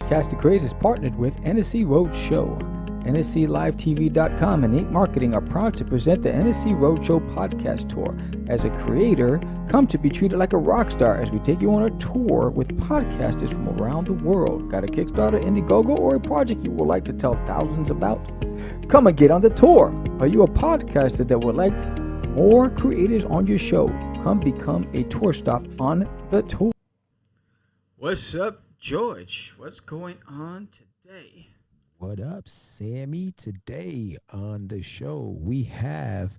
Cast the Craze is partnered with NSC Roadshow. NSCLiveTV.com and Inc. Marketing are proud to present the NSC Roadshow podcast tour. As a creator, come to be treated like a rock star as we take you on a tour with podcasters from around the world. Got a Kickstarter, Indiegogo, or a project you would like to tell thousands about? Come and get on the tour. Are you a podcaster that would like more creators on your show? Come become a tour stop on the tour. What's up, George? What's going on today? What up, Sammy? Today on the show, we have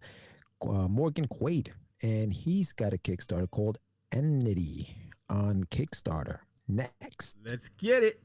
Morgan Quaid, and he's got a Kickstarter called Enmity on Kickstarter. Next. Let's get it.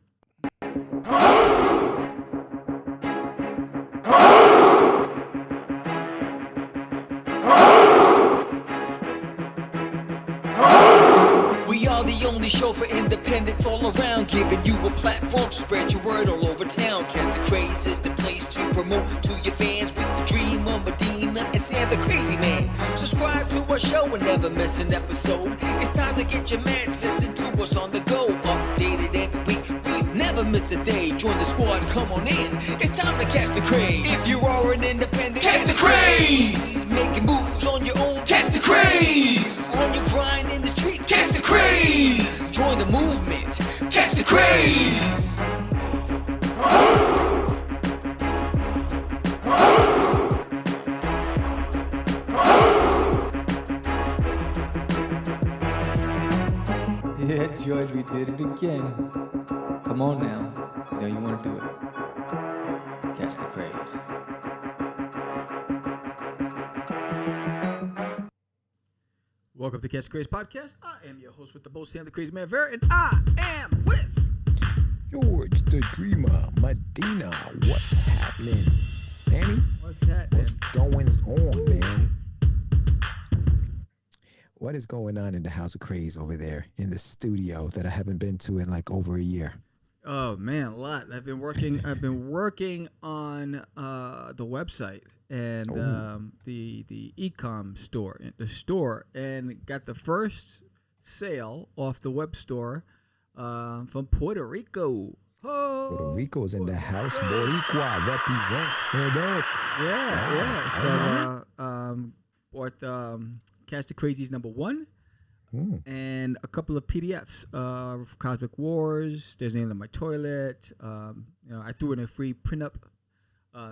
We are the only show for independents all around, giving you a platform to spread your word all over town. Catch the Craze is the place to promote to your fans with the dream of Medina and Sam the Crazy Man. Subscribe to our show and never miss an episode. It's time to get your mans, listen to us on the go. Updated every week, we never miss a day. Join the squad, come on in. It's time to catch the Craze. If you are an independent, catch the Craze. Making moves on your own, catch the Craze. On your grind in the streets, catch the Craze. Join the movement, catch the Craze. Yeah, George, we did it again. Come on now. You know you want to do it. Catch the Craze. Welcome to Catch the Craze Podcast. I am your host with the most, Sam the Crazy Man Vera, and I am with George the Dreamer, Medina. What's happening, Sammy? What's that? What's going on, man? What is going on in the House of Craze over there in the studio that I haven't been to in like over a year? Oh man, a lot. I've been working on the website and the e-com store, and got the first sale off the web store from Puerto Rico. Oh, Puerto Rico's in the house. Boricua represents. Stand up. Yeah. So bought Catch the Crazies #1 and a couple of PDFs of Cosmic Wars. There's an End of My Toilet. I threw in a free print up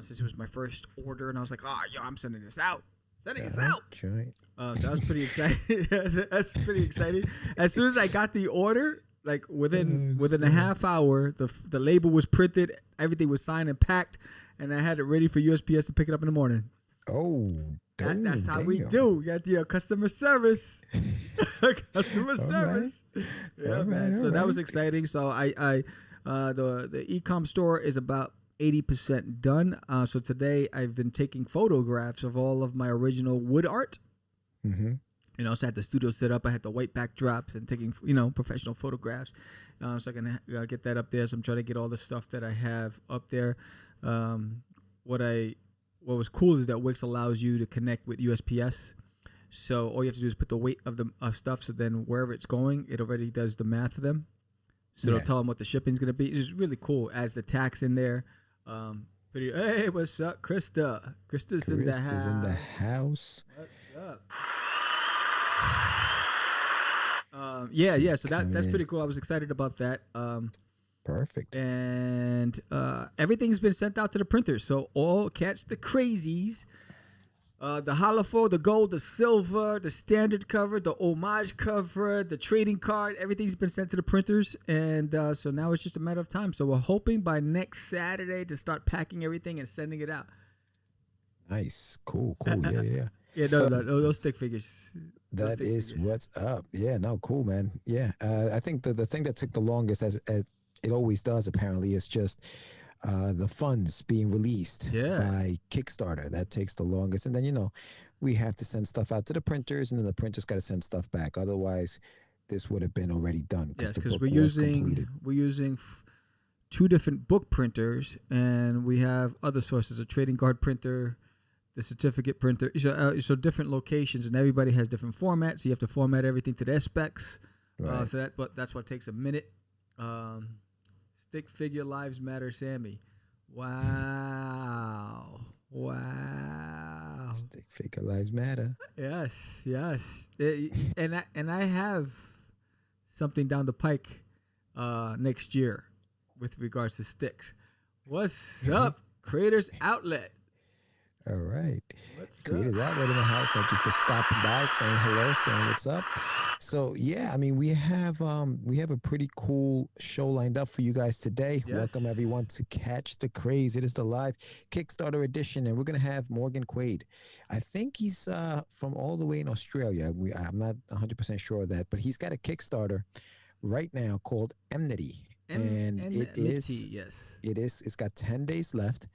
since it was my first order, and I was like, I'm sending this out. Right. So that was pretty exciting. That's pretty exciting. As soon as I got the order, like within a half hour, the label was printed, everything was signed and packed, and I had it ready for USPS to pick it up in the morning. That's how we do. You got the customer service. Service. Yeah, man. So that was exciting. So the e-com store is about 80% done. So today I've been taking photographs of all of my original wood art. Mm-hmm. So I had the studio set up. I had the white backdrops and taking, professional photographs. So I can get that up there. So I'm trying to get all the stuff that I have up there. What was cool is that Wix allows you to connect with USPS. So all you have to do is put the weight of the stuff. So then wherever it's going, it already does the math for them. So it'll tell them what the shipping's going to be. It's really cool. Adds the tax in there. Hey, what's up, Krista? Krista's in the house. Krista's in the house. What's up? So that's pretty cool. I was excited about that. Perfect. And everything's been sent out to the printers. So all Catch the Crazies, the holofo, the gold, the silver, the standard cover, the homage cover, the trading card, everything's been sent to the printers. And so now it's just a matter of time. So we're hoping by next Saturday to start packing everything and sending it out. Nice. Cool. Yeah. Yeah, no, those stick figures. That is what's up. Yeah, no, cool, man. Yeah, I think the thing that took the longest, as it always does, apparently, is just the funds being released by Kickstarter. That takes the longest. And then, we have to send stuff out to the printers, and then the printers got to send stuff back. Otherwise, this would have been already done. Yes, because we're using 2 different book printers, and we have other sources, a trading card printer, the certificate printer. So different locations, and everybody has different formats. So you have to format everything to their specs. Right. So that's what takes a minute. Stick Figure Lives Matter, Sammy. Wow. Stick Figure Lives Matter. Yes. And I have something down the pike next year with regards to sticks. What's up, Creators Outlet? All right. What's Creators up? Outlet in the house. Thank you for stopping by, saying hello, saying what's up. So yeah, I mean we have a pretty cool show lined up for you guys today. Yes. Welcome everyone to Catch the Craze. It is the live Kickstarter edition, and we're gonna have Morgan Quaid. I think he's from all the way in Australia. I'm not 100% sure of that, but he's got a Kickstarter right now called Enmity. And it's got 10 days left.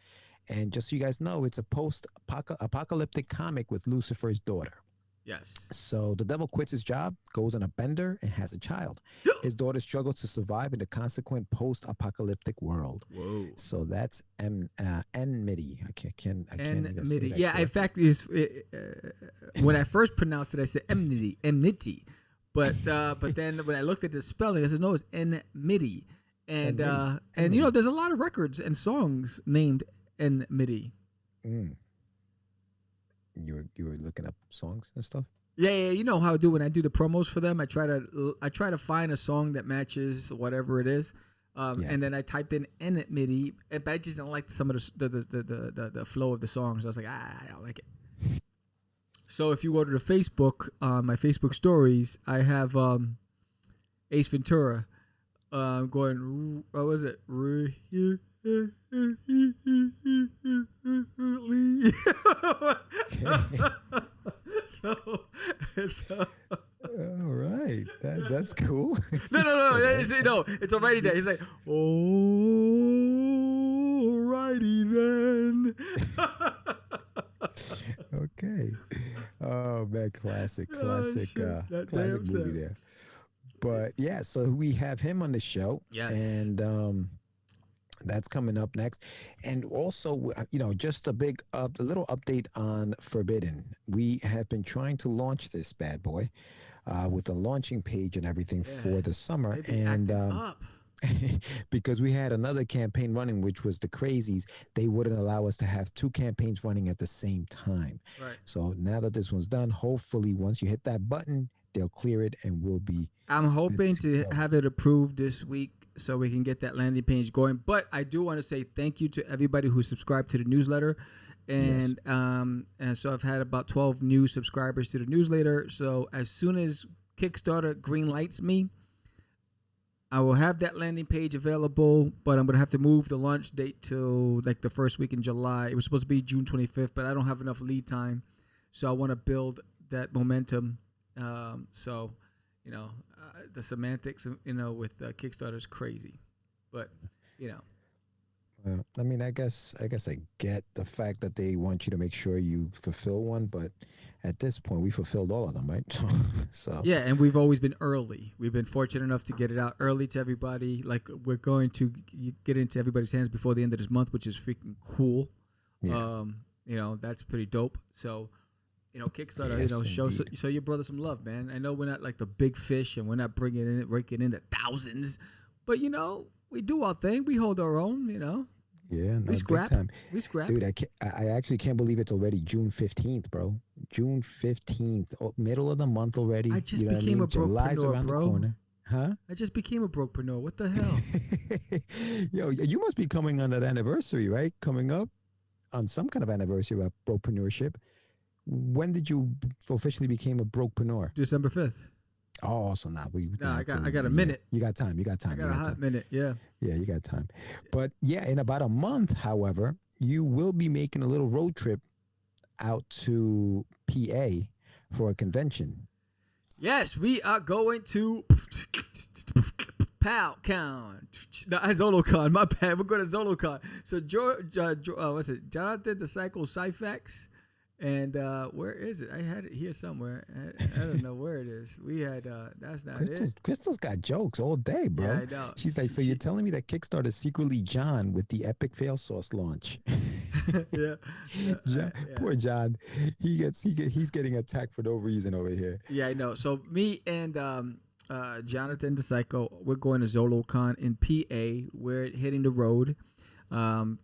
And just so you guys know, it's a post-apocalyptic comic with Lucifer's daughter. Yes. So the devil quits his job, goes on a bender, and has a child. His daughter struggles to survive in the consequent post-apocalyptic world. Whoa. So that's Enmity. I can't even say that. Yeah, in fact, when I first pronounced it, I said enmity. But then when I looked at the spelling, I said, no, it's Enmity. And you know, there's a lot of records and songs named Enmity. You were looking up songs and stuff? Yeah, you know how I do when I do the promos for them. I try to find a song that matches whatever it is, and then I typed in Enmity, but I just don't like some of the flow of the songs. I was like, I don't like it. So if you go to the Facebook, my Facebook stories, I have Ace Ventura going. What was it? So all right, that's cool. No, it's already there. He's like, alrighty then. Okay. Oh man, classic movie there. But yeah, so we have him on the show. Yes. And that's coming up next. And also, you know, just a little update on Forbidden. We have been trying to launch this bad boy with a launching page and everything for the summer. And because we had another campaign running, which was the Crazies, they wouldn't allow us to have two campaigns running at the same time. Right. So now that this one's done, hopefully once you hit that button, they'll clear it and we'll be. I'm hoping to have it approved this week so we can get that landing page going. But I do want to say thank you to everybody who subscribed to the newsletter. And and so I've had about 12 new subscribers to the newsletter. So as soon as Kickstarter green lights me, I will have that landing page available, but I'm going to have to move the launch date to like the first week in July. It was supposed to be June 25th, but I don't have enough lead time. So I want to build that momentum. So, you know, the semantics, you know, with Kickstarter is crazy, but, you know. Well, I mean, I guess I get the fact that they want you to make sure you fulfill one, but at this point, we fulfilled all of them, right? So yeah, and we've always been early. We've been fortunate enough to get it out early to everybody. Like we're going to get into everybody's hands before the end of this month, which is freaking cool. Yeah. You know, that's pretty dope. So, you know, Kickstarter, yes, you know, show your brother some love, man. I know we're not like the big fish, and we're not raking in the thousands, but you know, we do our thing. We hold our own, you know. Yeah, no, we scrap. big time. We scrap. Dude, I actually can't believe it's already June 15th, bro. June 15th, middle of the month already. I just became a July's around brokepreneur, the corner. Huh? I just became a brokepreneur. What the hell? Yo, you must be coming on that anniversary, right? Coming up on some kind of anniversary about brokepreneurship. When did you officially became a brokepreneur? December 5th. Oh, so now I got a minute. You got time. I got a hot minute. Yeah. Yeah, you got time. But yeah, in about a month, however, you will be making a little road trip out to PA for a convention. Yes, we are going to PalCon. No, ZoloCon. My bad. We're going to ZoloCon. So what's it? Jonathan the Psycho Cyphex. And where is it? I had it here somewhere. I don't know where it is. We had that's not it. Crystal's got jokes all day, bro. Yeah, I know. She's like, so you're telling me that Kickstarter is secretly John with the epic fail sauce launch? Yeah. Poor John. He's getting attacked for no reason over here. Yeah, I know. So me and Jonathan the Psycho. We're going to ZoloCon in PA. We're hitting the road,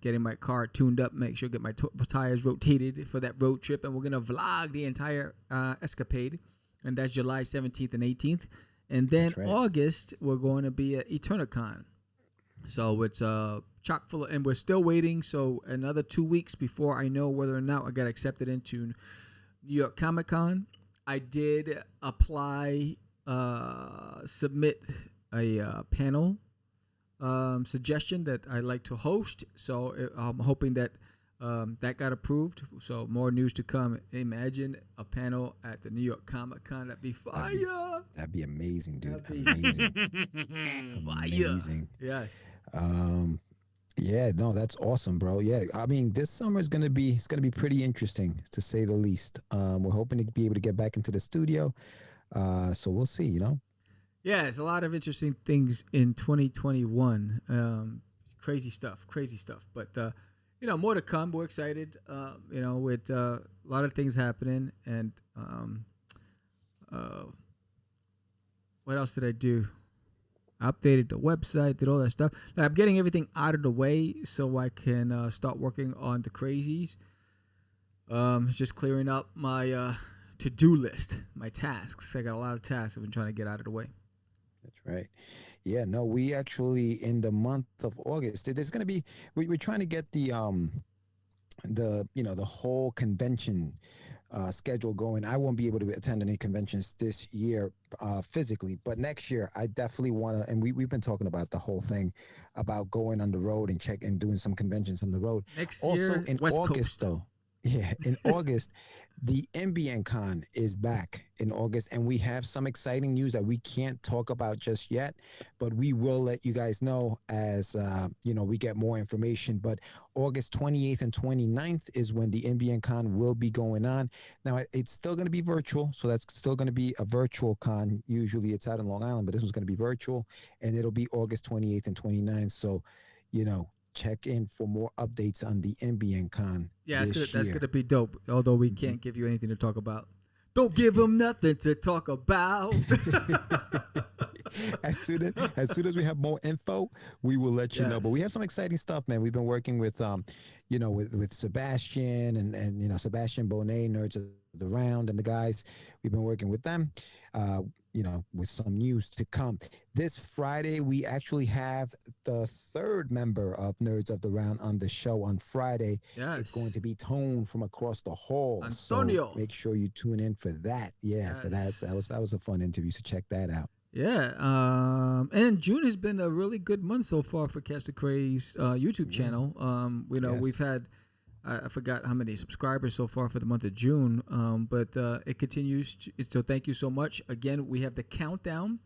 getting my car tuned up, make sure get my tires rotated for that road trip, and we're gonna vlog the entire escapade. And that's July 17th and 18th. And then August, we're going to be at Eternacon. So it's chock full of, and we're still waiting. So another 2 weeks before I know whether or not I got accepted into New York Comic Con. I did apply, submit a panel suggestion that I'd like to host. So I'm hoping that that got approved. So more news to come. Imagine a panel at the New York Comic Con. That'd be fire. That'd be amazing, dude. Amazing. Amazing. Yes. Yeah, no, that's awesome, bro. Yeah, I mean, this summer is gonna be pretty interesting, to say the least. We're hoping to be able to get back into the studio. So we'll see, you know. Yeah, it's a lot of interesting things in 2021. Crazy stuff. But you know, more to come. We're excited. You know, with a lot of things happening, and what else did I do? I updated the website, did all that stuff. Like, I'm getting everything out of the way so I can start working on the crazies. Just clearing up my to-do list, my tasks. I got a lot of tasks I've been trying to get out of the way. That's right. Yeah, no, we actually, in the month of August, there's going to be, we're trying to get the whole convention schedule going. I won't be able to attend any conventions this year physically, but next year I definitely want to, and we've been talking about the whole thing about going on the road and doing some conventions on the road. Next also year, in West August Coast. though. Yeah, in August, the NBN Con is back in August, and we have some exciting news that we can't talk about just yet, but we will let you guys know as we get more information. But August 28th and 29th is when the NBN Con will be going on. Now, it's still going to be virtual, so that's still going to be a virtual con. Usually it's out in Long Island, but this one's going to be virtual, and it'll be August 28th and 29th. So, check in for more updates on the NBN Con. Yeah, that's going to be dope, although we can't give you anything to talk about. Don't give them nothing to talk about. As soon as we have more info, we will let you know. But we have some exciting stuff, man. We've been working with with Sebastian and Sebastian Bonet, Nerds of the Round, and the guys. We've been working with them, with some news to come. This Friday, we actually have the third member of Nerds of the Round on the show on Friday. Yes. It's going to be Tone from across the hall. Antonio. So make sure you tune in for that. Yeah, Yes. for that was a fun interview. So check that out. Yeah, and June has been a really good month so far for Catch the Craze YouTube channel. We've had, I forgot how many subscribers so far for the month of June, but it continues. So thank you so much. Again, we have the countdown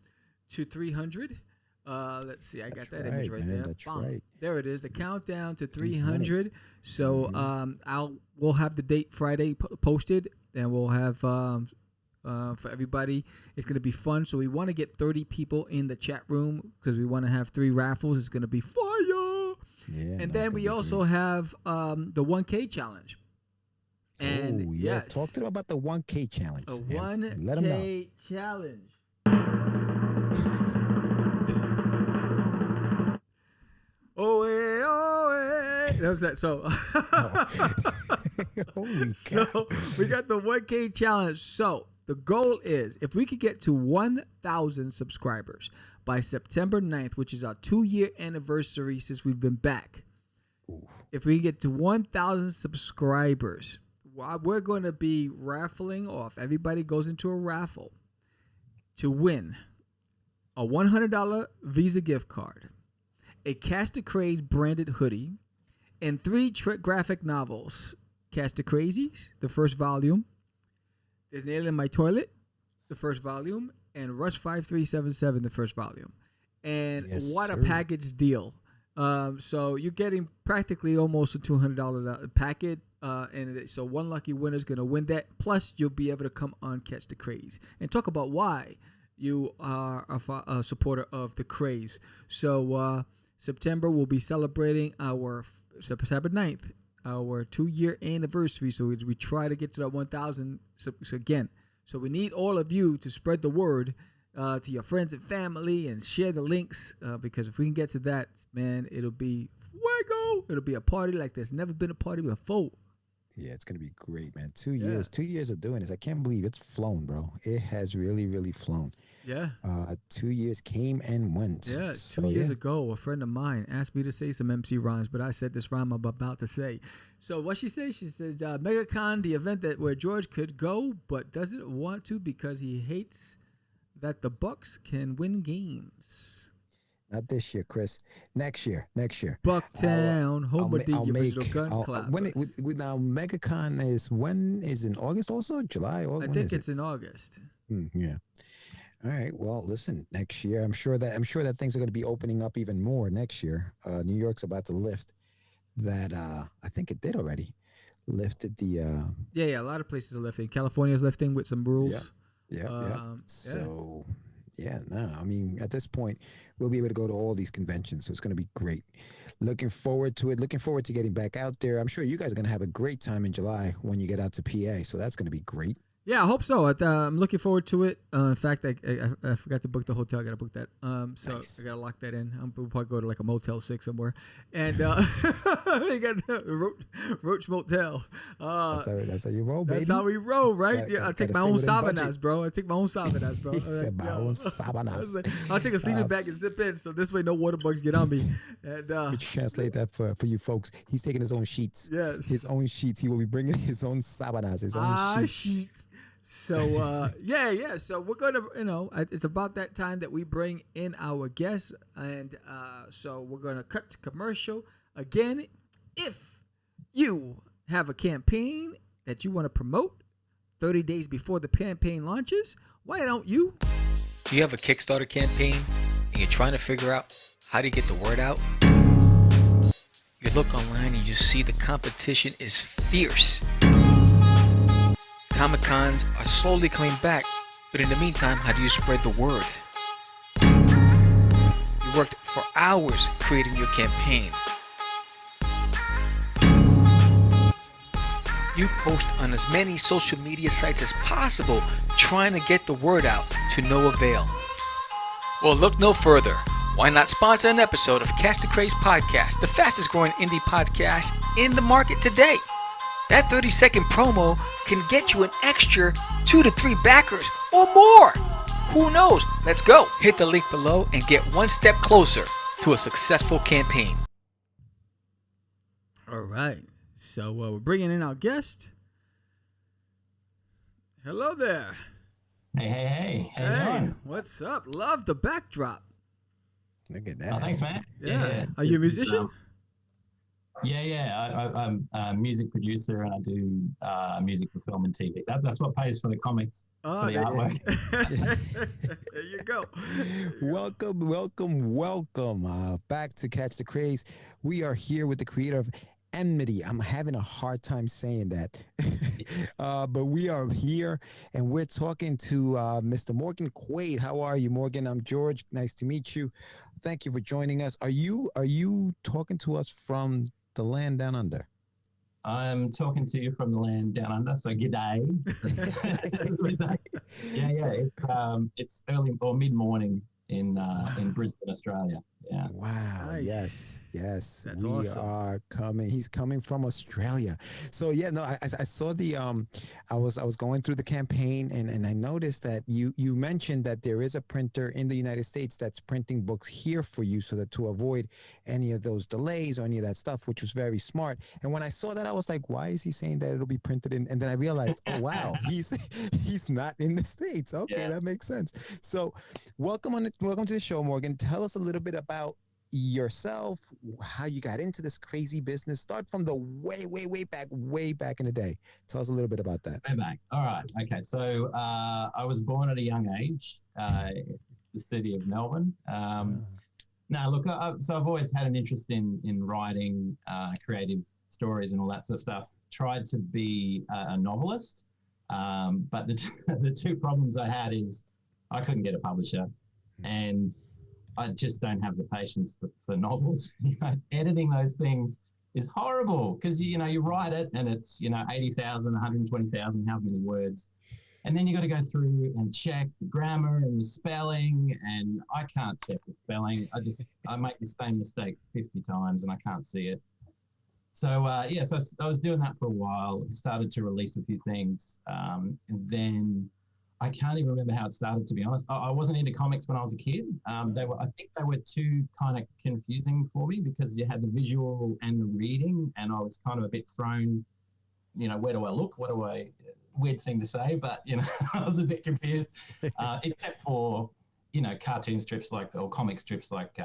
to 300. Let's see, I got that image right there. That's right. There it is, the countdown to 300. So we'll have the date Friday posted, and we'll have for everybody. It's going to be fun. So we want to get 30 people in the chat room because we want to have 3 raffles. It's going to be fire. Yeah. And then we also have the 1K challenge. And talk to them about the 1K challenge. A 1K Let them know. challenge. That was that. So, Holy cow. So we got the 1K challenge. So the goal is if we could get to 1,000 subscribers by September 9th, which is our 2-year anniversary since we've been back. Ooh. If we get to 1,000 subscribers, we're going to be raffling off. Everybody goes into a raffle to win a $100 Visa gift card, a Catch the Craze branded hoodie, and 3 graphic novels. Catch the Crazies, the first volume. There's Nail in My Toilet, the first volume. And Rush 5377, the first volume. And what a package deal. So you're getting practically almost a $200 packet. And so one lucky winner is going to win that. Plus, you'll be able to come on Catch the Craze and talk about why you are a supporter of the Craze. So September, we'll be celebrating our September 9th, our 2-year anniversary. So we try to get to that 1,000 again. So we need all of you to spread the word to your friends and family and share the links because if we can get to that, man, it'll be fuego. It'll be a party like there's never been a party before. Yeah, it's gonna be great, man. 2 years, 2 years of doing this. I can't believe it's flown, bro. It has really, really flown. Yeah. 2 years came and went. Yeah, so, 2 years ago, a friend of mine asked me to say some MC rhymes, but I said this rhyme I'm about to say. So what she said, MegaCon, the event where George could go, but doesn't want to because he hates that the Bucks can win games. Not this year, Chris. Next year. Bucktown, home of the original gun club. Now, MegaCon is in August also? July? I think it's in August. Yeah. All right. Well, listen, next year, I'm sure that things are going to be opening up even more next year. New York's about to lift that. I think it did already. Lifted the. Yeah. A lot of places are lifting. California's lifting with some rules. Yeah. So. Yeah, no, I mean, at this point, we'll be able to go to all these conventions, so it's going to be great. Looking forward to it. Looking forward to getting back out there. I'm sure you guys are going to have a great time in July when you get out to PA, so that's going to be great. Yeah, I hope so. I'm looking forward to it. In fact, I forgot to book the hotel. I got to book that. So nice. I got to lock that in. We'll probably go to like a Motel 6 somewhere. And we got Roach Motel. That's how you roll, baby. That's how we roll, right? I take my own Sabanas, bro. I take my own Sabanas, bro. He said my own Sabanas. I'll take a sleeping bag and zip in, so this way no water bugs get on me. And we translate that for you folks. He's taking his own sheets. Yes. His own sheets. He will be bringing his own Sabanas, his own sheets. So yeah. So we're gonna, it's about that time that we bring in our guests, and so we're gonna cut to commercial again. If you have a campaign that you want to promote 30 days before the campaign launches, why don't you? Do you have a Kickstarter campaign and you're trying to figure out how to get the word out? You look online and you see the competition is fierce. Comic-Cons are slowly coming back, but in the meantime, how do you spread the word? You worked for hours creating your campaign. You post on as many social media sites as possible, trying to get the word out to no avail. Well, look no further. Why not sponsor an episode of Catch the Craze podcast, the fastest growing indie podcast in the market today? That 30-second promo can get you an extra 2 to 3 backers or more. Who knows? Let's go. Hit the link below and get one step closer to a successful campaign. All right. So we're bringing in our guest. Hello there. Hey. How you doing? What's up? Love the backdrop. Look at that. Oh, thanks, man. Yeah. Are you a musician? Yeah. I'm a music producer and I do music for film and TV. That's what pays for the comics, for the artwork. There you go. Welcome. Back to Catch the Craze. We are here with the creator of Enmity. I'm having a hard time saying that. But we are here and we're talking to Mr. Morgan Quaid. How are you, Morgan? I'm George. Nice to meet you. Thank you for joining us. Are you talking to us from the land down under? I'm talking to you from the land down under, so g'day. Yeah. It's early or mid-morning in Brisbane, Australia. Yeah. Wow. Nice. Yes. That's we awesome. are coming. He's coming from Australia. So yeah, no, I saw the I was going through the campaign and I noticed that you mentioned that there is a printer in the United States that's printing books here for you so that to avoid any of those delays or any of that stuff, which was very smart. And when I saw that, I was like, why is he saying that it'll be printed in? And then I realized, oh wow, he's not in the States. Okay, yeah. That makes sense. So welcome to the show, Morgan. Tell us a little bit about yourself, how you got into this crazy business. Start from the way back in the day. Tell us a little bit about that. Way back. All right. Okay. So I was born at a young age, the city of Melbourne. Now, look, so I've always had an interest in writing creative stories and all that sort of stuff. Tried to be a novelist, but the two problems I had is I couldn't get a publisher, and I just don't have the patience for novels. Editing those things is horrible because you write it and it's 80,000, 120,000, however many words, And then you got to go through and check the grammar and the spelling, and I can't check the spelling. I make the same mistake 50 times and I can't see it. So so I was doing that for a while. Started to release a few things, and then I can't even remember how it started, to be honest. I wasn't into comics when I was a kid. I think they were too kind of confusing for me because you had the visual and the reading, and I was kind of a bit thrown. Where do I look? Weird thing to say, but I was a bit confused, except for cartoon strips or comic strips like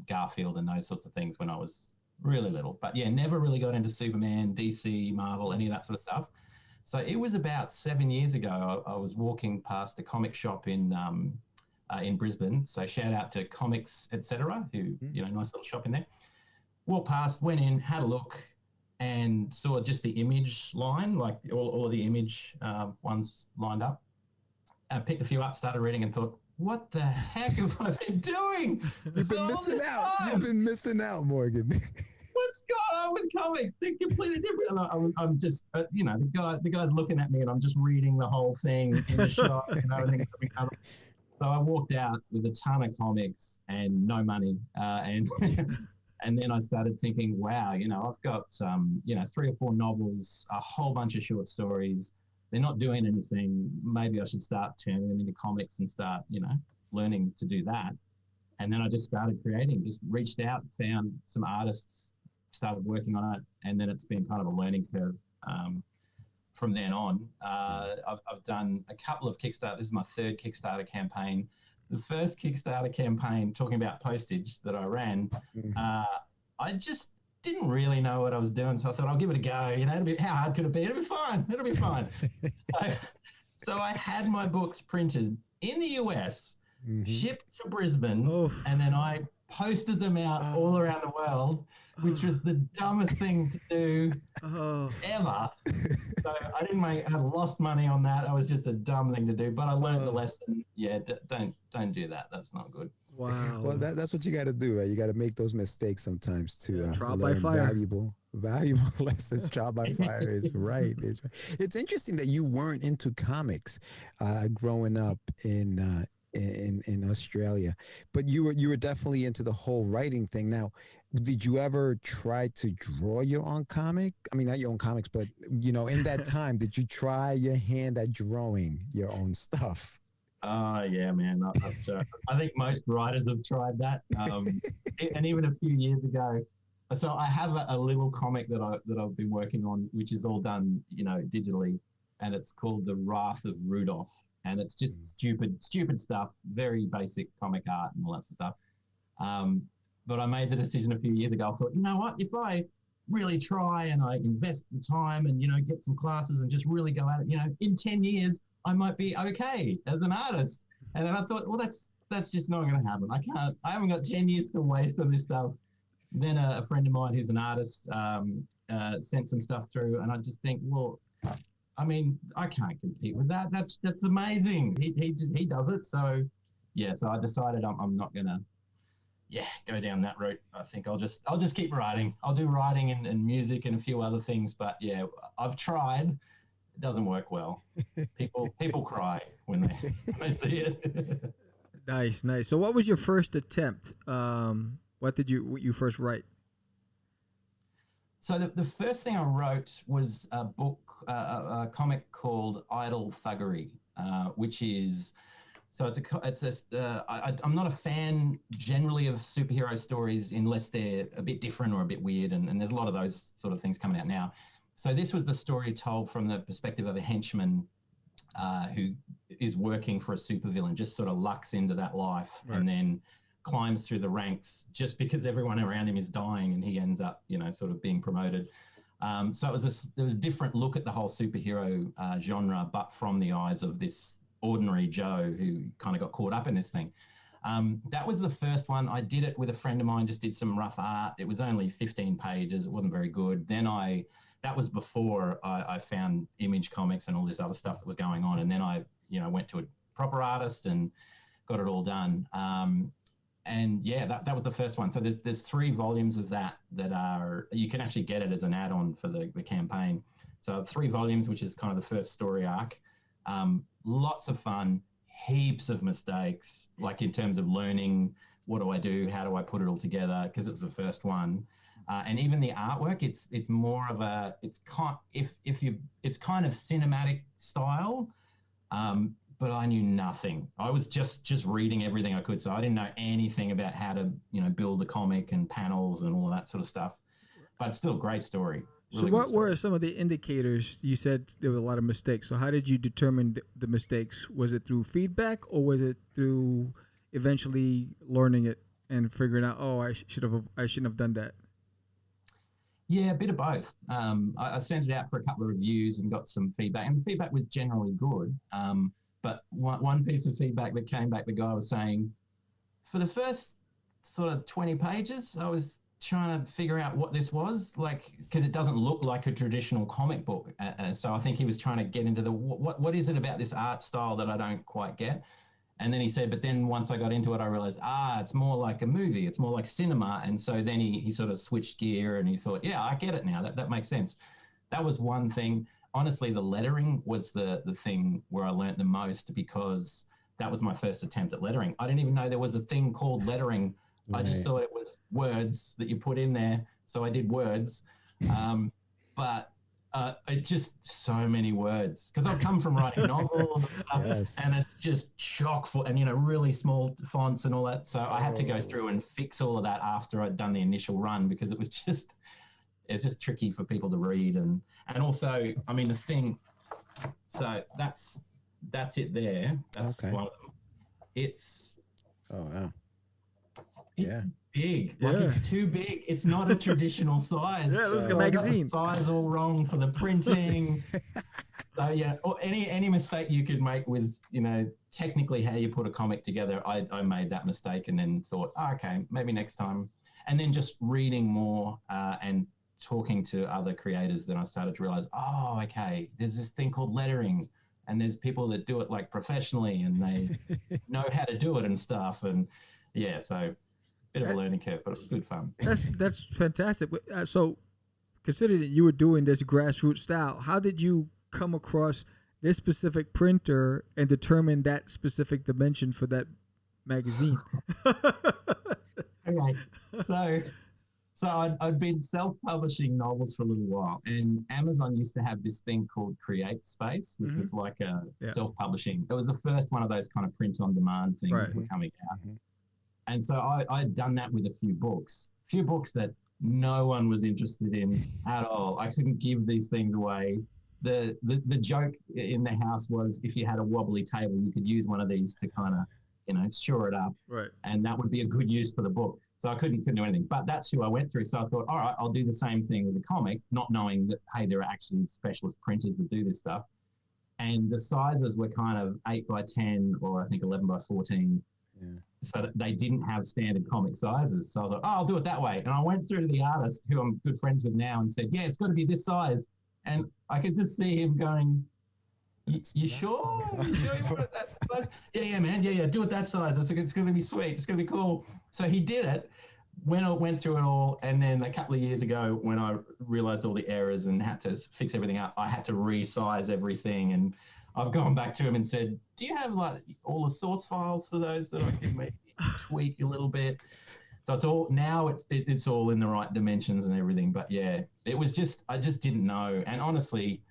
Garfield and those sorts of things when I was really little. But yeah, never really got into Superman, DC, Marvel, any of that sort of stuff. So it was about 7 years ago. I was walking past a comic shop in Brisbane. So shout out to Comics Etc. Who nice little shop in there. Walked past, went in, had a look, and saw just the image line, like all of the image ones lined up. I picked a few up, started reading, and thought, what the heck have I been doing? You've been missing out. You've been missing out, Morgan. What's going on with comics? They're completely different. And I'm just, the guy's looking at me, and I'm just reading the whole thing in the shop. So I walked out with a ton of comics and no money, and then I started thinking, wow, I've got 3 or 4 novels, a whole bunch of short stories. They're not doing anything. Maybe I should start turning them into comics and start, learning to do that. And then I just started creating, just reached out, found some artists, started working on it. And then it's been kind of a learning curve from then on. I've done a couple of Kickstarter. This is my 3rd Kickstarter campaign. The first Kickstarter campaign, talking about postage that I ran, I just didn't really know what I was doing. So I thought, I'll give it a go. How hard could it be? It'll be fine. It'll be fine. So I had my books printed in the US, shipped to Brisbane, and then I posted them out all around the world, which was the dumbest thing to do ever. So I lost money on that. It was just a dumb thing to do, but I learned the lesson. Yeah, don't do that. That's not good. Wow. Well, that's what you got to do, right? You got to make those mistakes sometimes to trial by learn fire. valuable lessons. Trial by fire is right. It's interesting that you weren't into comics growing up in Australia, but you were definitely into the whole writing thing. Now, did you ever try to draw your own comic? I mean, not your own comics, but in that time, did you try your hand at drawing your own stuff? Yeah, man. I think most writers have tried that, and even a few years ago. So I have a little comic that I've been working on, which is all done, digitally, and it's called The Wrath of Rudolph. And it's just stupid stuff, very basic comic art and all that sort of stuff. But I made the decision a few years ago. I thought, you know what, if I really try and I invest the time and, get some classes and just really go at it, in 10 years, I might be okay as an artist. And then I thought, well, that's just not going to happen. I haven't got 10 years to waste on this stuff. Then a friend of mine who's an artist sent some stuff through, and I just think, well, I mean, I can't compete with that. That's amazing. He does it. So I decided I'm not gonna go down that route. I think I'll just keep writing. I'll do writing and music and a few other things. But yeah, I've tried. It doesn't work well. People cry when they see it. Nice. So what was your first attempt? What did you first write? So the first thing I wrote was a book, a comic called Idle Thuggery, which is, I'm not a fan generally of superhero stories unless they're a bit different or a bit weird, and there's a lot of those sort of things coming out now. So this was the story told from the perspective of a henchman who is working for a supervillain, just sort of lucks into that life, right, and then climbs through the ranks just because everyone around him is dying, and he ends up, sort of being promoted. So there was a different look at the whole superhero genre, but from the eyes of this ordinary Joe who kind of got caught up in this thing. That was the first one. I did it with a friend of mine, just did some rough art. It was only 15 pages. It wasn't very good. Then that was before I found Image Comics and all this other stuff that was going on. And then I, went to a proper artist and got it all done. And yeah, that was the first one. So there's 3 volumes of that are, you can actually get it as an add-on for the campaign. So 3 volumes, which is kind of the first story arc. Lots of fun, heaps of mistakes, like in terms of learning, what do I do? How do I put it all together? Because it was the first one. And even the artwork, it's more of a, it's kind of cinematic style, but I knew nothing. I was just reading everything I could, so I didn't know anything about how to, build a comic and panels and all of that sort of stuff. But still, great story. So what were some of the indicators? You said there were a lot of mistakes. So how did you determine the mistakes? Was it through feedback, or was it through eventually learning it and figuring out, oh, I shouldn't have done that? Yeah, a bit of both. I sent it out for a couple of reviews and got some feedback, and the feedback was generally good. But one piece of feedback that came back, the guy was saying, for the first sort of 20 pages, I was trying to figure out what this was, like, because it doesn't look like a traditional comic book. So I think he was trying to get into the, what is it about this art style that I don't quite get? And then he said, but then once I got into it, I realized, it's more like a movie. It's more like cinema. And so then he sort of switched gear and he thought, yeah, I get it now. That makes sense. That was one thing. Honestly, the lettering was the thing where I learned the most, because that was my first attempt at lettering. I didn't even know there was a thing called lettering. Right. I just thought it was words that you put in there. So I did words. But it just so many words, because I've come from writing novels and stuff, yes. And it's just chock full and really small fonts and all that. So I had to go through and fix all of that after I'd done the initial run, because it's just tricky for people to read. And also, I mean, the thing, so that's it there. That's one of them. It's big. Like, it's too big. It's not a traditional size. Yeah, it looks like a magazine. Size all wrong for the printing. So yeah, or any mistake you could make with, technically how you put a comic together, I made that mistake and then thought, okay, maybe next time. And then just reading more and talking to other creators, then I started to realize, okay, there's this thing called lettering, and there's people that do it like professionally and they know how to do it and stuff. And yeah, so bit of a learning curve, but it was good fun. That's fantastic. So considering that you were doing this grassroots style, how did you come across this specific printer and determine that specific dimension for that magazine? Okay, so I'd been self-publishing novels for a little while, and Amazon used to have this thing called Create Space, which was like a self-publishing. It was the first one of those kind of print-on-demand things that were coming out. Mm-hmm. And so I'd done that with a few books that no one was interested in at all. I couldn't give these things away. The joke in the house was, if you had a wobbly table, you could use one of these to kind of, shore it up. Right. And that would be a good use for the book. So I couldn't do anything. But that's who I went through. So I thought, all right, I'll do the same thing with the comic, not knowing that, hey, there are actually specialist printers that do this stuff. And the sizes were kind of 8x10 or I think 11x14. Yeah. So that they didn't have standard comic sizes. So I thought, I'll do it that way. And I went through to the artist, who I'm good friends with now, and said, yeah, it's got to be this size. And I could just see him going, you sure? You sure you want it that size? Yeah, man. Yeah, do it that size. It's going to be sweet. It's going to be cool. So he did it. Went through it all. And then a couple of years ago, when I realized all the errors and had to fix everything up, I had to resize everything. And I've gone back to him and said, do you have like all the source files for those that I can maybe tweak a little bit? So it's all now it's all in the right dimensions and everything. But yeah, it was I just didn't know. And honestly,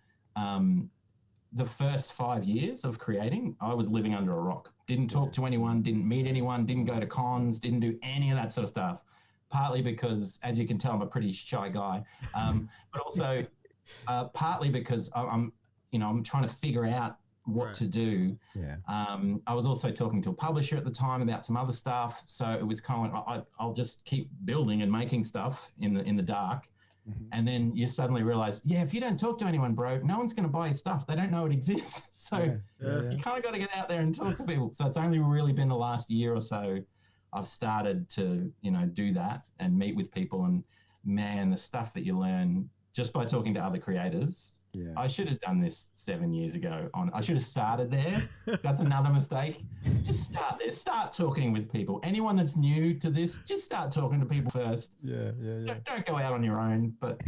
the first 5 years of creating, I was living under a rock. Didn't talk to anyone, didn't meet anyone, didn't go to cons, didn't do any of that sort of stuff. Partly because, as you can tell, I'm a pretty shy guy, but also partly because I'm trying to figure out what to do. Yeah. I was also talking to a publisher at the time about some other stuff. So it was kind of, I'll just keep building and making stuff in the dark. Mm-hmm. And then you suddenly realize, if you don't talk to anyone, bro, no one's going to buy your stuff. They don't know it exists. So you kind of got to get out there and talk to people. So it's only really been the last year or so I've started to, do that and meet with people. And man, the stuff that you learn just by talking to other creators. Yeah. I should have done this 7 years ago. I should have started there. That's another mistake. Just start there. Start talking with people. Anyone that's new to this, just start talking to people first. Yeah. Don't go out on your own, but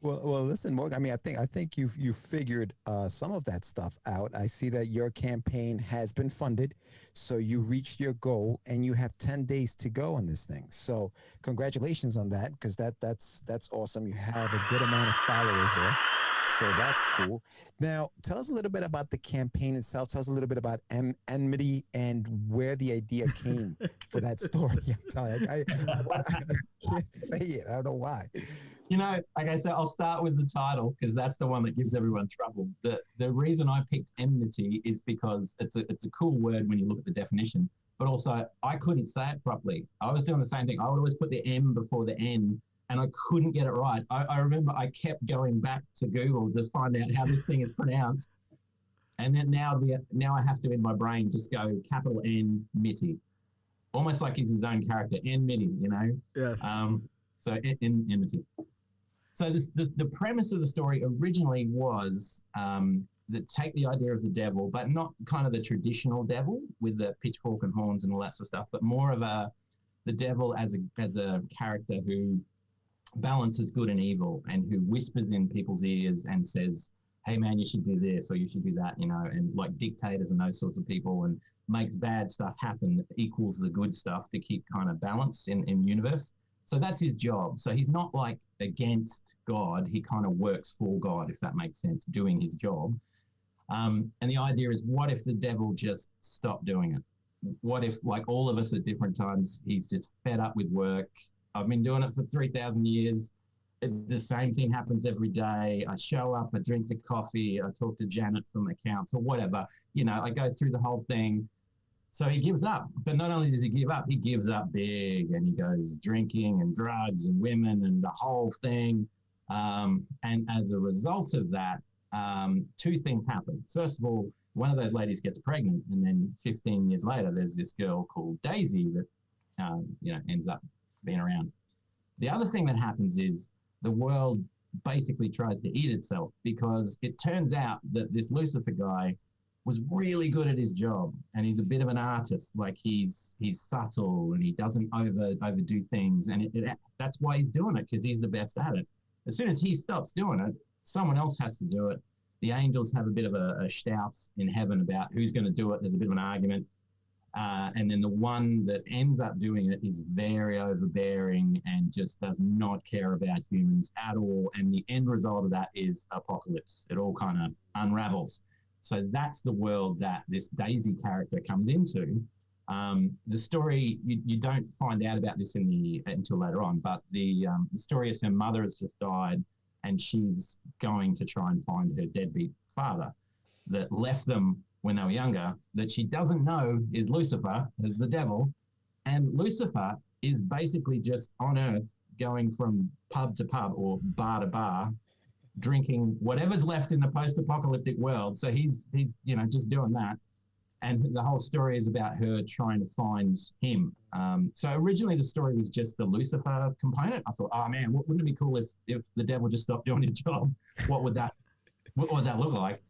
Well, listen, Morgan. I mean, I think you figured some of that stuff out. I see that your campaign has been funded, so you reached your goal, and you have 10 days to go on this thing. So, congratulations on that, because that's awesome. You have a good amount of followers there, so that's cool. Now, tell us a little bit about the campaign itself. Tell us a little bit about Enmity and where the idea came for that story. I'm telling you, I can't say it. I don't know why. You know, okay, so I'll start with the title because that's the one that gives everyone trouble. The reason I picked enmity is because it's a cool word when you look at the definition, but also I couldn't say it properly. I was doing the same thing. I would always put the M before the N, and I couldn't get it right. I remember I kept going back to Google to find out how this thing is pronounced, and then now I have to in my brain just go capital N Mitty, almost like he's his own character, Enmity, you know. Yes. So enmity. So the premise of the story originally was that take the idea of the devil, but not kind of the traditional devil with the pitchfork and horns and all that sort of stuff, but more of the devil as a character who balances good and evil and who whispers in people's ears and says, hey man, you should do this or you should do that, you know, and like dictators and those sorts of people, and makes bad stuff happen that equals the good stuff to keep kind of balance in universe. So that's his job. So he's not like against God. He kind of works for God, if that makes sense, doing his job. And the idea is, what if the devil just stopped doing it? What if, like all of us at different times, he's just fed up with work? I've been doing it for 3,000 years. The same thing happens every day. I show up, I drink the coffee, I talk to Janet from accounts or whatever. You know, I go through the whole thing. So he gives up, but not only does he give up big, and he goes drinking and drugs and women and the whole thing. And as a result of that, two things happen. First of all, one of those ladies gets pregnant, and then 15 years later, there's this girl called Daisy that, ends up being around. The other thing that happens is the world basically tries to eat itself, because it turns out that this Lucifer guy was really good at his job, and he's a bit of an artist. Like he's subtle and he doesn't overdo things, and that's why he's doing it, because he's the best at it. As soon as he stops doing it, someone else has to do it. The angels have a bit of a stouts in heaven about who's going to do it. There's a bit of an argument, and then the one that ends up doing it is very overbearing and just does not care about humans at all. And the end result of that is apocalypse. It all kind of unravels. So that's the world that this Daisy character comes into. The story, you don't find out about this until later on, but the story is her mother has just died, and she's going to try and find her deadbeat father that left them when they were younger, that she doesn't know is Lucifer, is the devil. And Lucifer is basically just on Earth going from pub to pub or bar to bar, drinking whatever's left in the post-apocalyptic world. So he's just doing that. And the whole story is about her trying to find him. So originally the story was just the Lucifer component. I thought, oh man, wouldn't it be cool if the devil just stopped doing his job? What would that look like?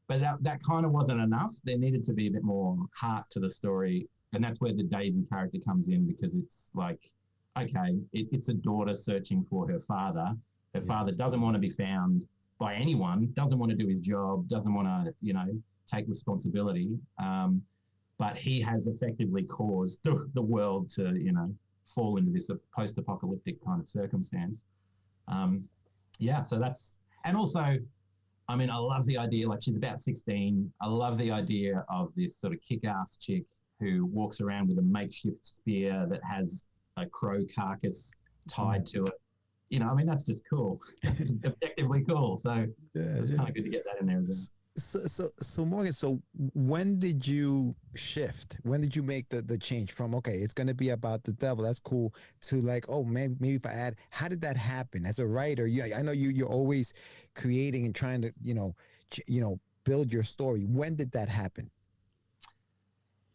But that kind of wasn't enough. There needed to be a bit more heart to the story. And that's where the Daisy character comes in, because it's like, okay, it's a daughter searching for her father. Her father doesn't want to be found by anyone, doesn't want to do his job, doesn't want to, take responsibility. But he has effectively caused the world to, fall into this post-apocalyptic kind of circumstance. So that's, and also, I mean, I love the idea, like she's about 16. I love the idea of this sort of kick-ass chick who walks around with a makeshift spear that has a crow carcass tied to it. That's just cool. It's objectively cool. So it's kind of good to get that in there as well. So Morgan, so when did you shift? When did you make the change from, okay, it's going to be about the devil, that's cool, to like, oh, maybe if I add, how did that happen? As a writer, I know you're always creating and trying to, build your story. When did that happen?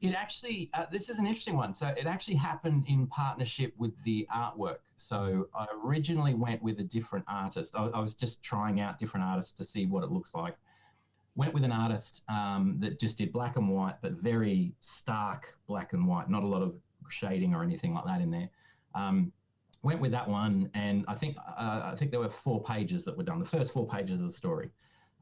It actually, this is an interesting one. So it actually happened in partnership with the artwork. So I originally went with a different artist. I was just trying out different artists to see what it looks like. Went with an artist that just did black and white, but very stark black and white, not a lot of shading or anything like that in there. went with that one, and I think there were 4 pages that were done. The first 4 pages of the story,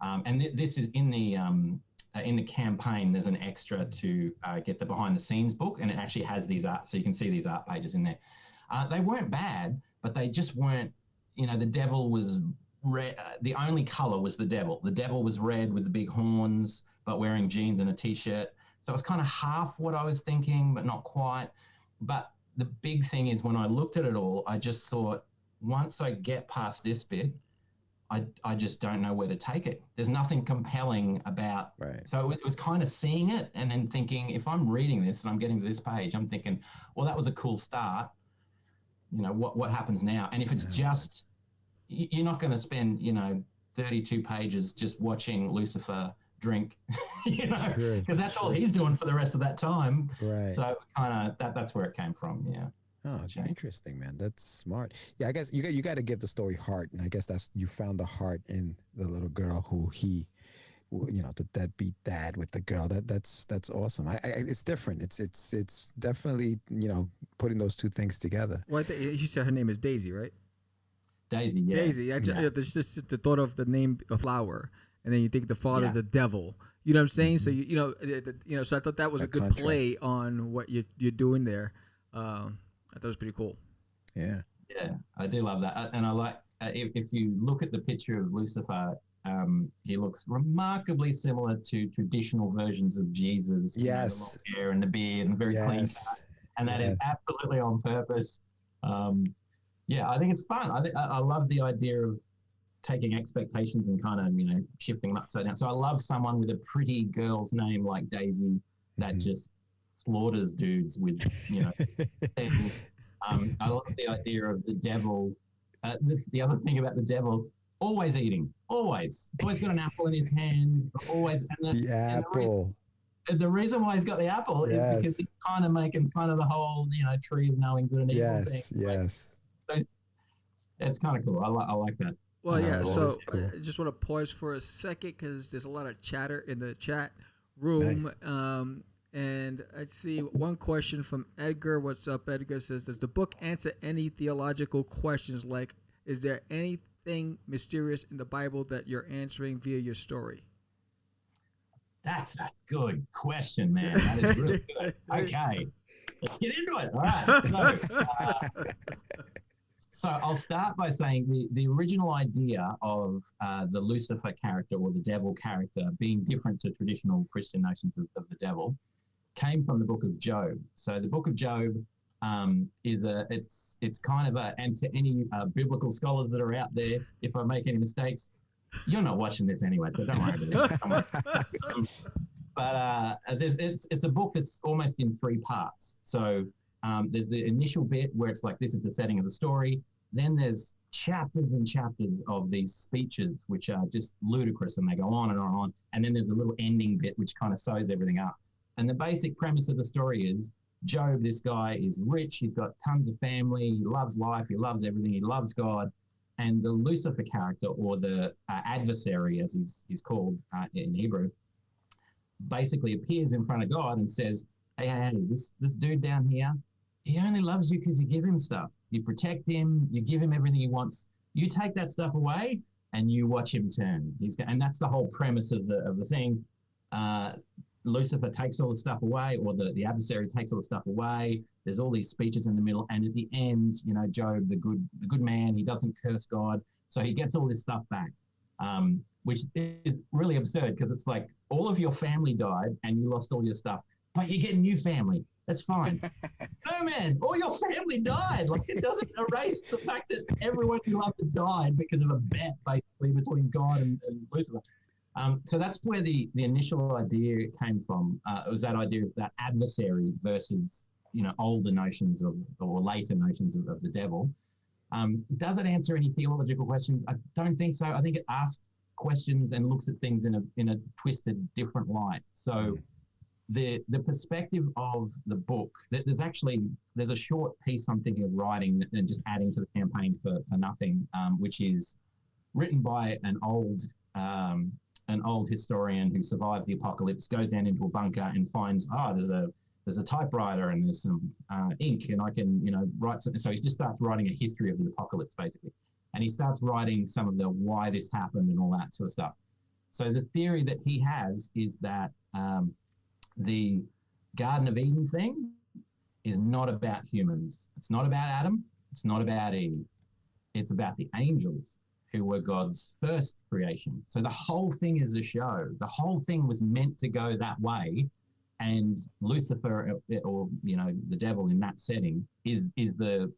and this is in the campaign. There's an extra to get the behind the scenes book, and it actually has these art, so you can see these art pages in there. They weren't bad, but they just weren't. The devil was red. The only color was the devil. The devil was red with the big horns, but wearing jeans and a t-shirt. So it was kind of half what I was thinking, but not quite. But the big thing is, when I looked at it all, I just thought, once I get past this bit, I just don't know where to take it. There's nothing compelling about. Right. So it was kind of seeing it and then thinking, if I'm reading this and I'm getting to this page, I'm thinking, well, that was a cool start. What happens now? And if it's just, you're not going to spend 32 pages just watching Lucifer drink, because that's all he's doing for the rest of that time. Right. So kind of that's where it came from. Yeah. Oh, interesting, man. That's smart. Yeah, I guess you got to give the story heart, and I guess you found the heart in the little girl who the deadbeat dad with the girl. That's awesome. It's different. It's definitely putting those two things together. Well, you said her name is Daisy, right? Daisy, yeah. Daisy. There's just the thought of the name a flower, and then you think the father's the devil. You know what I'm saying? Mm-hmm. So so I thought that was a good contrast. Play on what you're doing there. I thought it was pretty cool. Yeah. Yeah, I do love that, and I like if you look at the picture of Lucifer. He looks remarkably similar to traditional versions of Jesus. Yes. The long hair and the beard and very clean cut. And that is absolutely on purpose. I think it's fun. I love the idea of taking expectations and kind of, shifting them upside down. So I love someone with a pretty girl's name like Daisy that just slaughters dudes with, things. I love the idea of the devil. The other thing about the devil, always eating, always got an apple in his hand, always. The apple. The reason why he's got the apple is because he's kind of making fun of the whole, tree of knowing good and evil thing. Yes. So it's kind of cool. I like that. Well, yeah. So cool. I just want to pause for a second because there's a lot of chatter in the chat room. Nice. And let's see, one question from Edgar. What's up, Edgar? Says, does the book answer any theological questions? Like, is there anything mysterious in the Bible that you're answering via your story? That's a good question, man. That is really good. Okay, let's get into it. All right. So I'll start by saying the original idea of the Lucifer character or the devil character being different to traditional Christian notions of the devil came from the book of Job. So the book of Job it's kind of and to any biblical scholars that are out there, if I make any mistakes, you're not watching this anyway, so don't worry about it. But it's a book that's almost in 3 parts. So there's the initial bit where it's like, this is the setting of the story. Then there's chapters and chapters of these speeches, which are just ludicrous, and they go on and on and on. And then there's a little ending bit, which kind of sews everything up. And the basic premise of the story is Job, this guy is rich. He's got tons of family. He loves life. He loves everything. He loves God. And the Lucifer character, or the adversary, as he's called in Hebrew, basically appears in front of God and says, hey, this dude down here, he only loves you because you give him stuff. You protect him. You give him everything he wants. You take that stuff away and you watch him turn. And that's the whole premise of the thing. Lucifer takes all the stuff away, or the adversary takes all the stuff away. There's all these speeches in the middle, and at the end, Job, the good man, he doesn't curse God, so he gets all this stuff back, which is really absurd because it's like all of your family died and you lost all your stuff, but you get a new family. That's fine. No, man, all your family died. Like, it doesn't erase the fact that everyone you loved died because of a bet, basically, between God and Lucifer. So that's where the initial idea came from. It was that idea of that adversary versus, older notions or later notions of the devil. Does it answer any theological questions? I don't think so. I think it asks questions and looks at things in a twisted, different light. So the perspective of the book, there's a short piece I'm thinking of writing and just adding to the campaign for nothing, which is written by an old historian who survives the apocalypse, goes down into a bunker and finds, there's there's a typewriter and there's some ink and I can, write something. So he just starts writing a history of the apocalypse, basically. And he starts writing some of the why this happened and all that sort of stuff. So the theory that he has is that the Garden of Eden thing is not about humans. It's not about Adam. It's not about Eve. It's about the angels who were God's first creation. So the whole thing is a show. The whole thing was meant to go that way. And Lucifer, or the devil in that setting, is the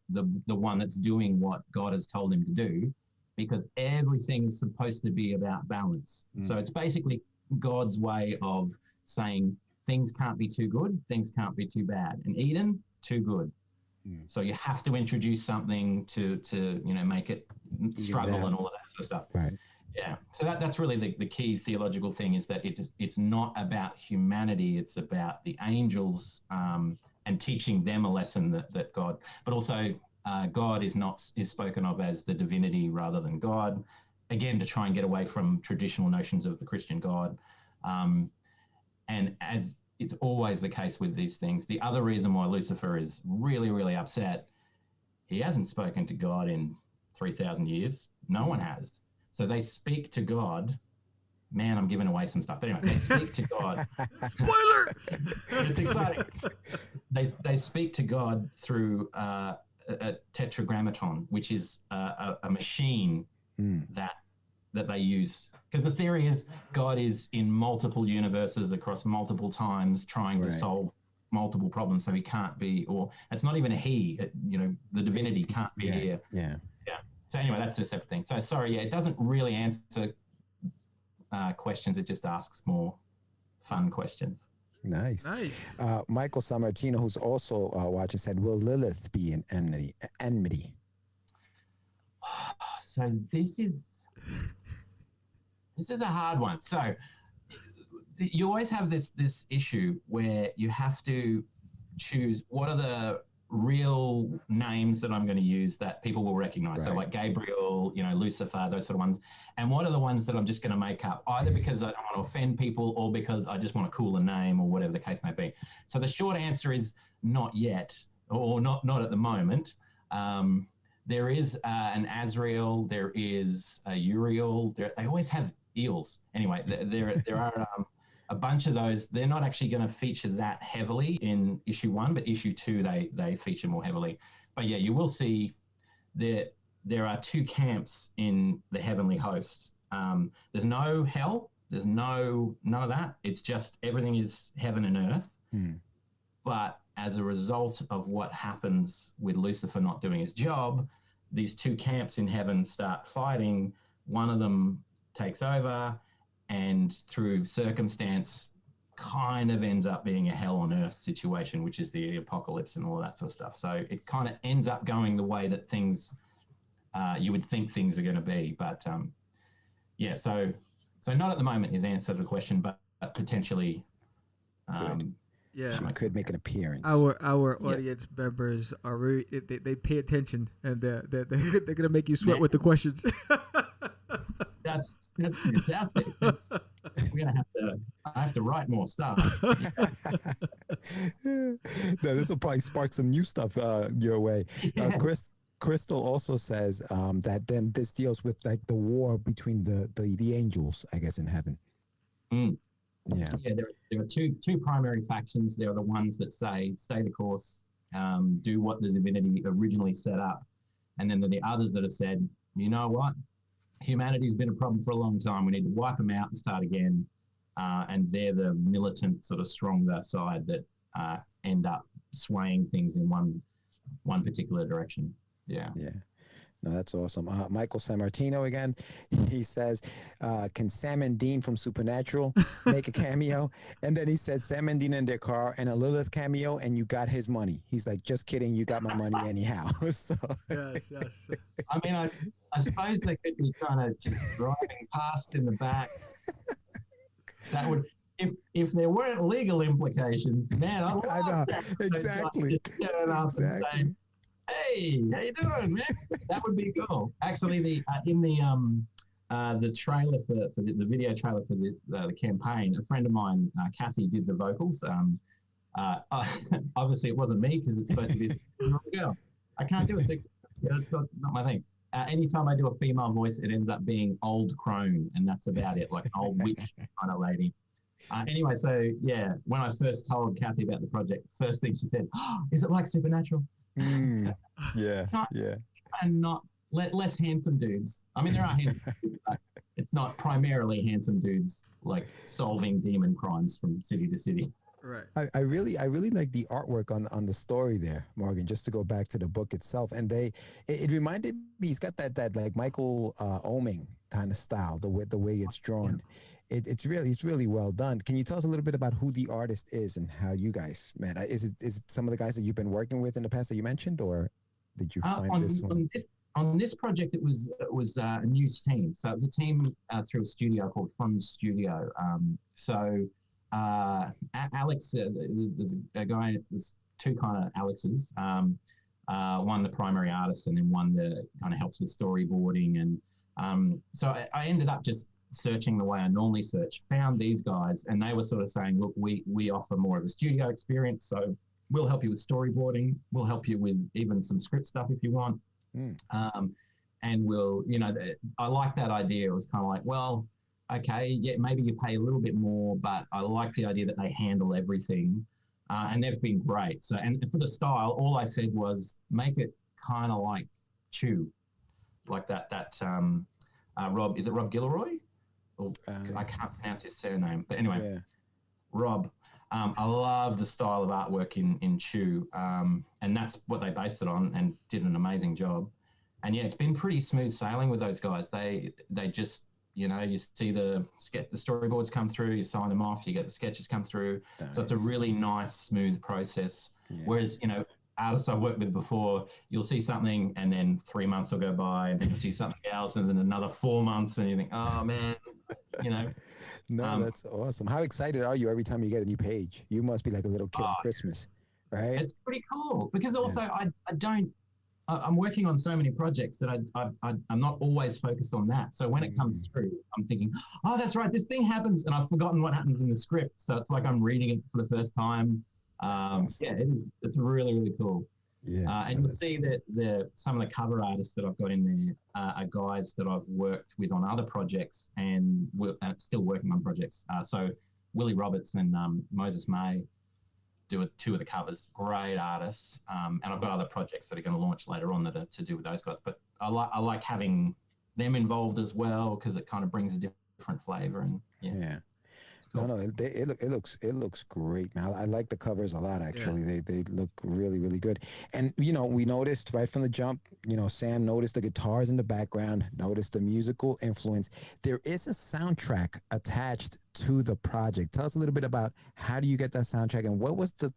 one that's doing what God has told him to do, because everything is supposed to be about balance. So it's basically God's way of saying things can't be too good, things can't be too bad. And Eden, too good. So you have to introduce something to make it struggle and all of that sort of stuff. Right. Yeah. So that's really the key theological thing, is that it's not about humanity. It's about the angels and teaching them a lesson that God, but also God is spoken of as the divinity rather than God, again, to try and get away from traditional notions of the Christian God. And as it's always the case with these things, the other reason why Lucifer is really, really upset, he hasn't spoken to God in 3,000 years. No one has. So they speak to God. Man, I'm giving away some stuff. But anyway, they speak to God. Spoiler! It's exciting. They speak to God through a tetragrammaton, which is a machine that they use. Because the theory is God is in multiple universes across multiple times trying to solve multiple problems. So he can't be, or it's not even a he, the divinity can't be here. Yeah. So anyway, that's a separate thing. So sorry, it doesn't really answer questions. It just asks more fun questions. Nice. Michael Sammartino, who's also watching, said, will Lilith be in enmity? So this is a hard one. So you always have this issue where you have to choose what are the real names that I'm going to use that people will recognize. Right. So like Gabriel, Lucifer, those sort of ones. And what are the ones that I'm just going to make up, either because I don't want to offend people or because I just want a cooler name or whatever the case may be. So the short answer is not yet, or not at the moment. There is an Azrael, there is a Uriel. They always have eels. Anyway, there are a bunch of those. They're not actually going to feature that heavily in issue 1, but issue 2 they feature more heavily. But yeah, you will see there are 2 camps in the heavenly host. There's no hell. There's none of that. It's just everything is heaven and earth. But as a result of what happens with Lucifer not doing his job, these 2 camps in heaven start fighting. One of them takes over, and through circumstance kind of ends up being a hell on earth situation, which is the apocalypse and all that sort of stuff. So it kind of ends up going the way that things, you would think things are going to be. But yeah, so not at the moment is answer to the question, but potentially. Yeah, she could make an appearance. Our audience members are really, they pay attention, and they're gonna make you sweat with the questions. That's fantastic. I have to write more stuff. No, this will probably spark some new stuff your way. Crystal also says that then this deals with like the war between the angels, I guess, in heaven. Yeah, there are two primary factions. There are the ones that say, stay the course, do what the divinity originally set up. And then there are the others that have said, you know what? Humanity's been a problem for a long time. We need to wipe them out and start again. And they're the militant, sort of stronger side that end up swaying things in one particular direction. Yeah. No, that's awesome. Michael Sammartino again. He says, can Sam and Dean from Supernatural make a cameo? And then he said Sam and Dean in their car and a Lilith cameo, and you got his money. He's like, just kidding. You got my money anyhow. So. Yes. I mean, I suppose they could be kind of just driving past in the back. That would, if there weren't legal implications, man, I love that. Exactly. Just turn up and say, hey, how you doing, man? That would be cool. Actually, in the trailer for the video trailer for the campaign, a friend of mine, Kathy, did the vocals. Obviously, it wasn't me because it's supposed to be a girl. I can't do a six. That's not my thing. Anytime I do a female voice, it ends up being old crone, and that's about it, like an old witch kind of lady. Anyway, so yeah, when I first told Kathy about the project, first thing she said, "Oh, is it like Supernatural?" Yeah. And not less handsome dudes. I mean, there are handsome dudes, but it's not primarily handsome dudes like solving demon crimes from city to city. Right. I really like the artwork on the story there, Morgan, just to go back to the book itself. And it reminded me, he's got that like Michael Oeming kind of style, the way it's drawn. It's really well done. Can you tell us a little bit about who the artist is and how you guys met? Is it some of the guys that you've been working with in the past that you mentioned, or did you find this one? On this project, it was a new team. So it was a team through a studio called Fun Studio. Alex, there's a guy, there's two kind of Alexes. One the primary artist, and then one that kind of helps with storyboarding. And so I ended up just searching the way I normally search, found these guys, and they were sort of saying, look, we offer more of a studio experience, so we'll help you with storyboarding, we'll help you with even some script stuff if you want. And we'll, I like that idea. It was kind of like, well, okay, yeah, maybe you pay a little bit more, but I like the idea that they handle everything. And they've been great. So, and for the style, all I said was make it kind of like Chew, like that Rob, is it Rob Gilroy? I can't pronounce his surname, but anyway, yeah. Rob. I love the style of artwork in Chew, and that's what they based it on and did an amazing job. And yeah, it's been pretty smooth sailing with those guys. They just, you see the storyboards come through, you sign them off, you get the sketches come through. Nice. So it's a really nice, smooth process. Yeah. Whereas, artists I've worked with before, you'll see something and then 3 months will go by, and then you'll see something else and then another 4 months, and you think, oh man, No, that's awesome. How excited are you every time you get a new page? You must be like a little kid on Christmas, right? It's pretty cool because also I'm working on so many projects that I'm not always focused on that. So when it comes through, I'm thinking, oh, that's right, this thing happens, and I've forgotten what happens in the script. So it's like I'm reading it for the first time. Awesome. Yeah, it's really, really cool. Yeah, and you'll see that some of the cover artists that I've got in there are guys that I've worked with on other projects and still working on projects. So Willie Roberts and Moses May do two of the covers, great artists. And I've got other projects that are going to launch later on that are to do with those guys. But I like having them involved as well because it kind of brings a different flavor. And yeah. Cool. No, it looks great, man. I like the covers a lot, actually. Yeah. They look really, really good. And, we noticed right from the jump, Sam noticed the guitars in the background, noticed the musical influence. There is a soundtrack attached to the project. Tell us a little bit about how do you get that soundtrack and what was the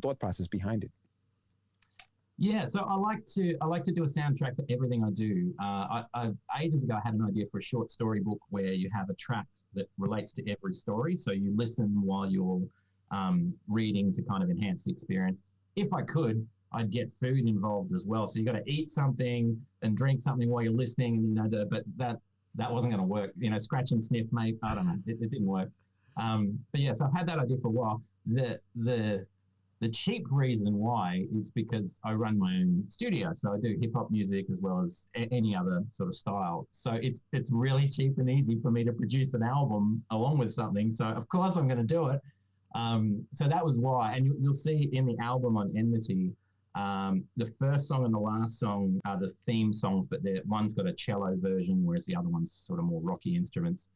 thought process behind it? Yeah, so I like to do a soundtrack for everything I do. Ages ago, I had an idea for a short story book where you have a track that relates to every story. So you listen while you're reading to kind of enhance the experience. If I could, I'd get food involved as well. So you got to eat something and drink something while you're listening, and but that wasn't going to work. Scratch and sniff, mate. I don't know. It didn't work. But yeah, so I've had that idea for a while. The cheap reason why is because I run my own studio. So I do hip hop music as well as any other sort of style. So it's really cheap and easy for me to produce an album along with something. So of course I'm going to do it. So that was why. And you'll see in the album on Enmity, the first song and the last song are the theme songs, but one's got a cello version, whereas the other one's sort of more rocky instruments.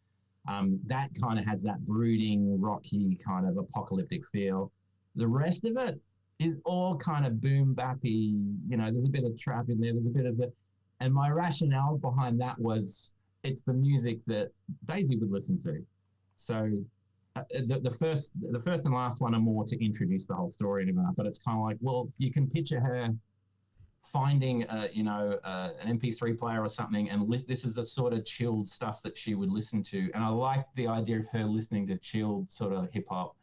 That kind of has that brooding, rocky kind of apocalyptic feel. The rest of it is all kind of boom bappy, there's a bit of trap in there, there's a bit of and my rationale behind that was it's the music that Daisy would listen to. So the first and last one are more to introduce the whole story, but it's kind of like, well, you can picture her finding an MP3 player or something, and this is the sort of chilled stuff that she would listen to. And I like the idea of her listening to chilled sort of hip hop,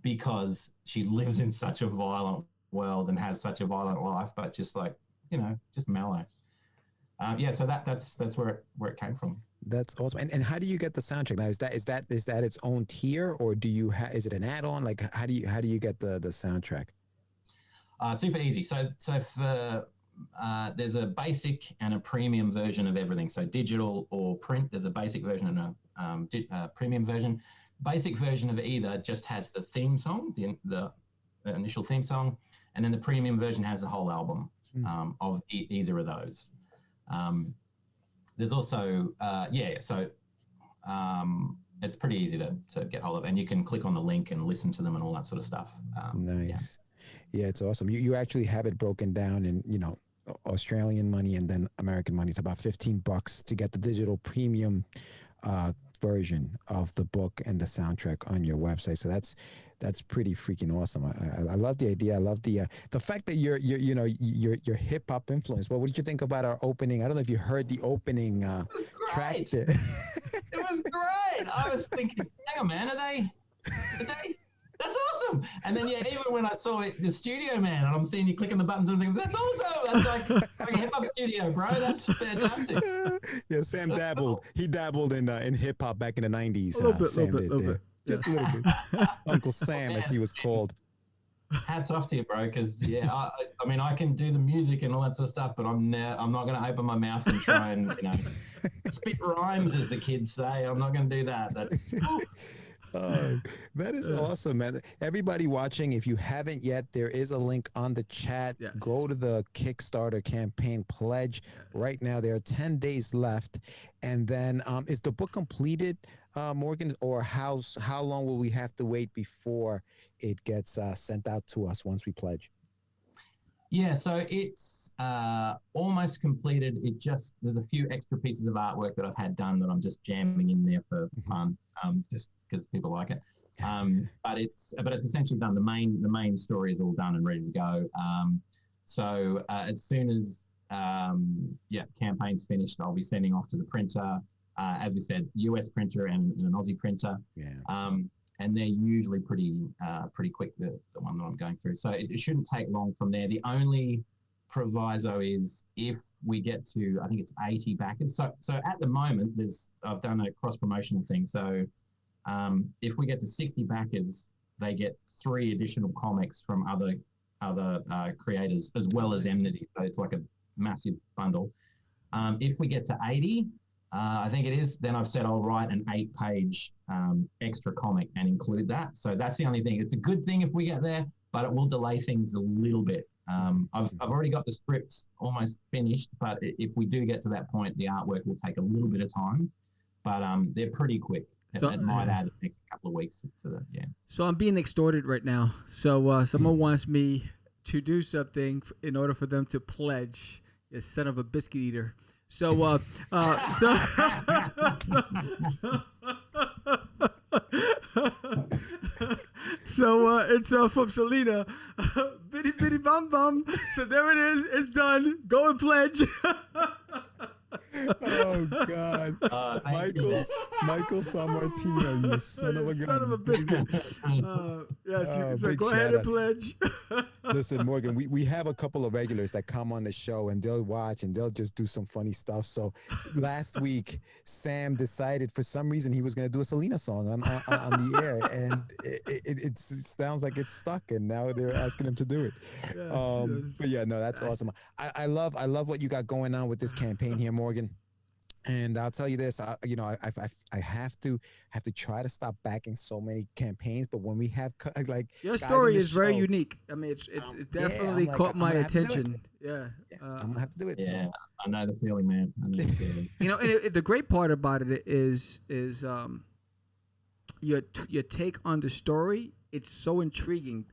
because she lives in such a violent world and has such a violent life, but just like, just mellow. So that's where it came from. That's awesome. And how do you get the soundtrack now? Is that its own tier, or do you is it an add-on? Like how do you get the soundtrack? Super easy. So for there's a basic and a premium version of everything. So digital or print, there's a basic version and a premium version. Basic version of either just has the theme song, the initial theme song, and then the premium version has the whole album of either of those. There's also it's pretty easy to get hold of, and you can click on the link and listen to them and all that sort of stuff. Nice. Yeah, it's awesome. You actually have it broken down in, Australian money and then American money. It's about $15 to get the digital premium version of the book and the soundtrack on your website. So that's pretty freaking awesome. I love the idea. I love the fact that you're hip hop influence. Well, what did you think about our opening? I don't know if you heard the opening track there. It was great. I was thinking, hang on, man, are they? That's awesome. And then even when I saw it, the studio man, and I'm seeing you clicking the buttons and everything, that's awesome. That's like a hip hop studio, bro. That's fantastic. Yeah, Sam dabbled. He dabbled in hip hop back in the 90s. A little bit. Just a little bit. Uncle Sam, as he was called. Hats off to you, bro. Because I mean, I can do the music and all that sort of stuff, but I'm not going to open my mouth and try and spit rhymes, as the kids say. I'm not going to do that. That's. That is awesome, man. Everybody watching, if you haven't yet, there is a link on the chat. Yes. Go to the Kickstarter campaign pledge. Yes. Right now, there are 10 days left. And then is the book completed, Morgan, or how long will we have to wait before it gets sent out to us once we pledge? Yeah, so it's almost completed. There's a few extra pieces of artwork that I've had done that I'm just jamming in there for fun, just because people like it. But it's essentially done. The main story is all done and ready to go. So as soon as campaign's finished, I'll be sending off to the printer. As we said, US printer and an Aussie printer. Yeah. And they're usually pretty quick, the one that I'm going through. So it shouldn't take long from there. The only proviso is if we get to, I think it's 80 backers. So at the moment, I've done a cross-promotional thing. So if we get to 60 backers, they get 3 additional comics from other creators as well as Enmity. So it's like a massive bundle. If we get to 80, I think it is, then I've said I'll write an 8-page extra comic and include that. So that's the only thing. It's a good thing if we get there, but it will delay things a little bit. I've already got the scripts almost finished, but if we do get to that point, the artwork will take a little bit of time, but they're pretty quick. So, it might add the next couple of weeks to the, yeah. So I'm being extorted right now. So someone wants me to do something in order for them to pledge. You son of a biscuit eater. So it's from Selena. Bitty bitty bum bum. So there it is. It's done. Go and pledge. Oh God, Michael Sammartino, you son of a gun. Son of a biscuit. Yes, so go ahead and pledge. Listen, Morgan, we have a couple of regulars that come on the show and they'll watch and they'll just do some funny stuff. So last week, Sam decided for some reason he was going to do a Selena song on the air, and it sounds like it's stuck, and now they're asking him to do it. But yeah, no, that's awesome. I love what you got going on with this campaign here, Morgan. And I'll tell you this, I have to try to stop backing so many campaigns. But when we have like your story is very unique. I mean, it's definitely caught my attention. Yeah, I'm gonna have to do it. Yeah, I know the feeling, man. I know the feeling. And the great part about it is your take on the story. It's so intriguing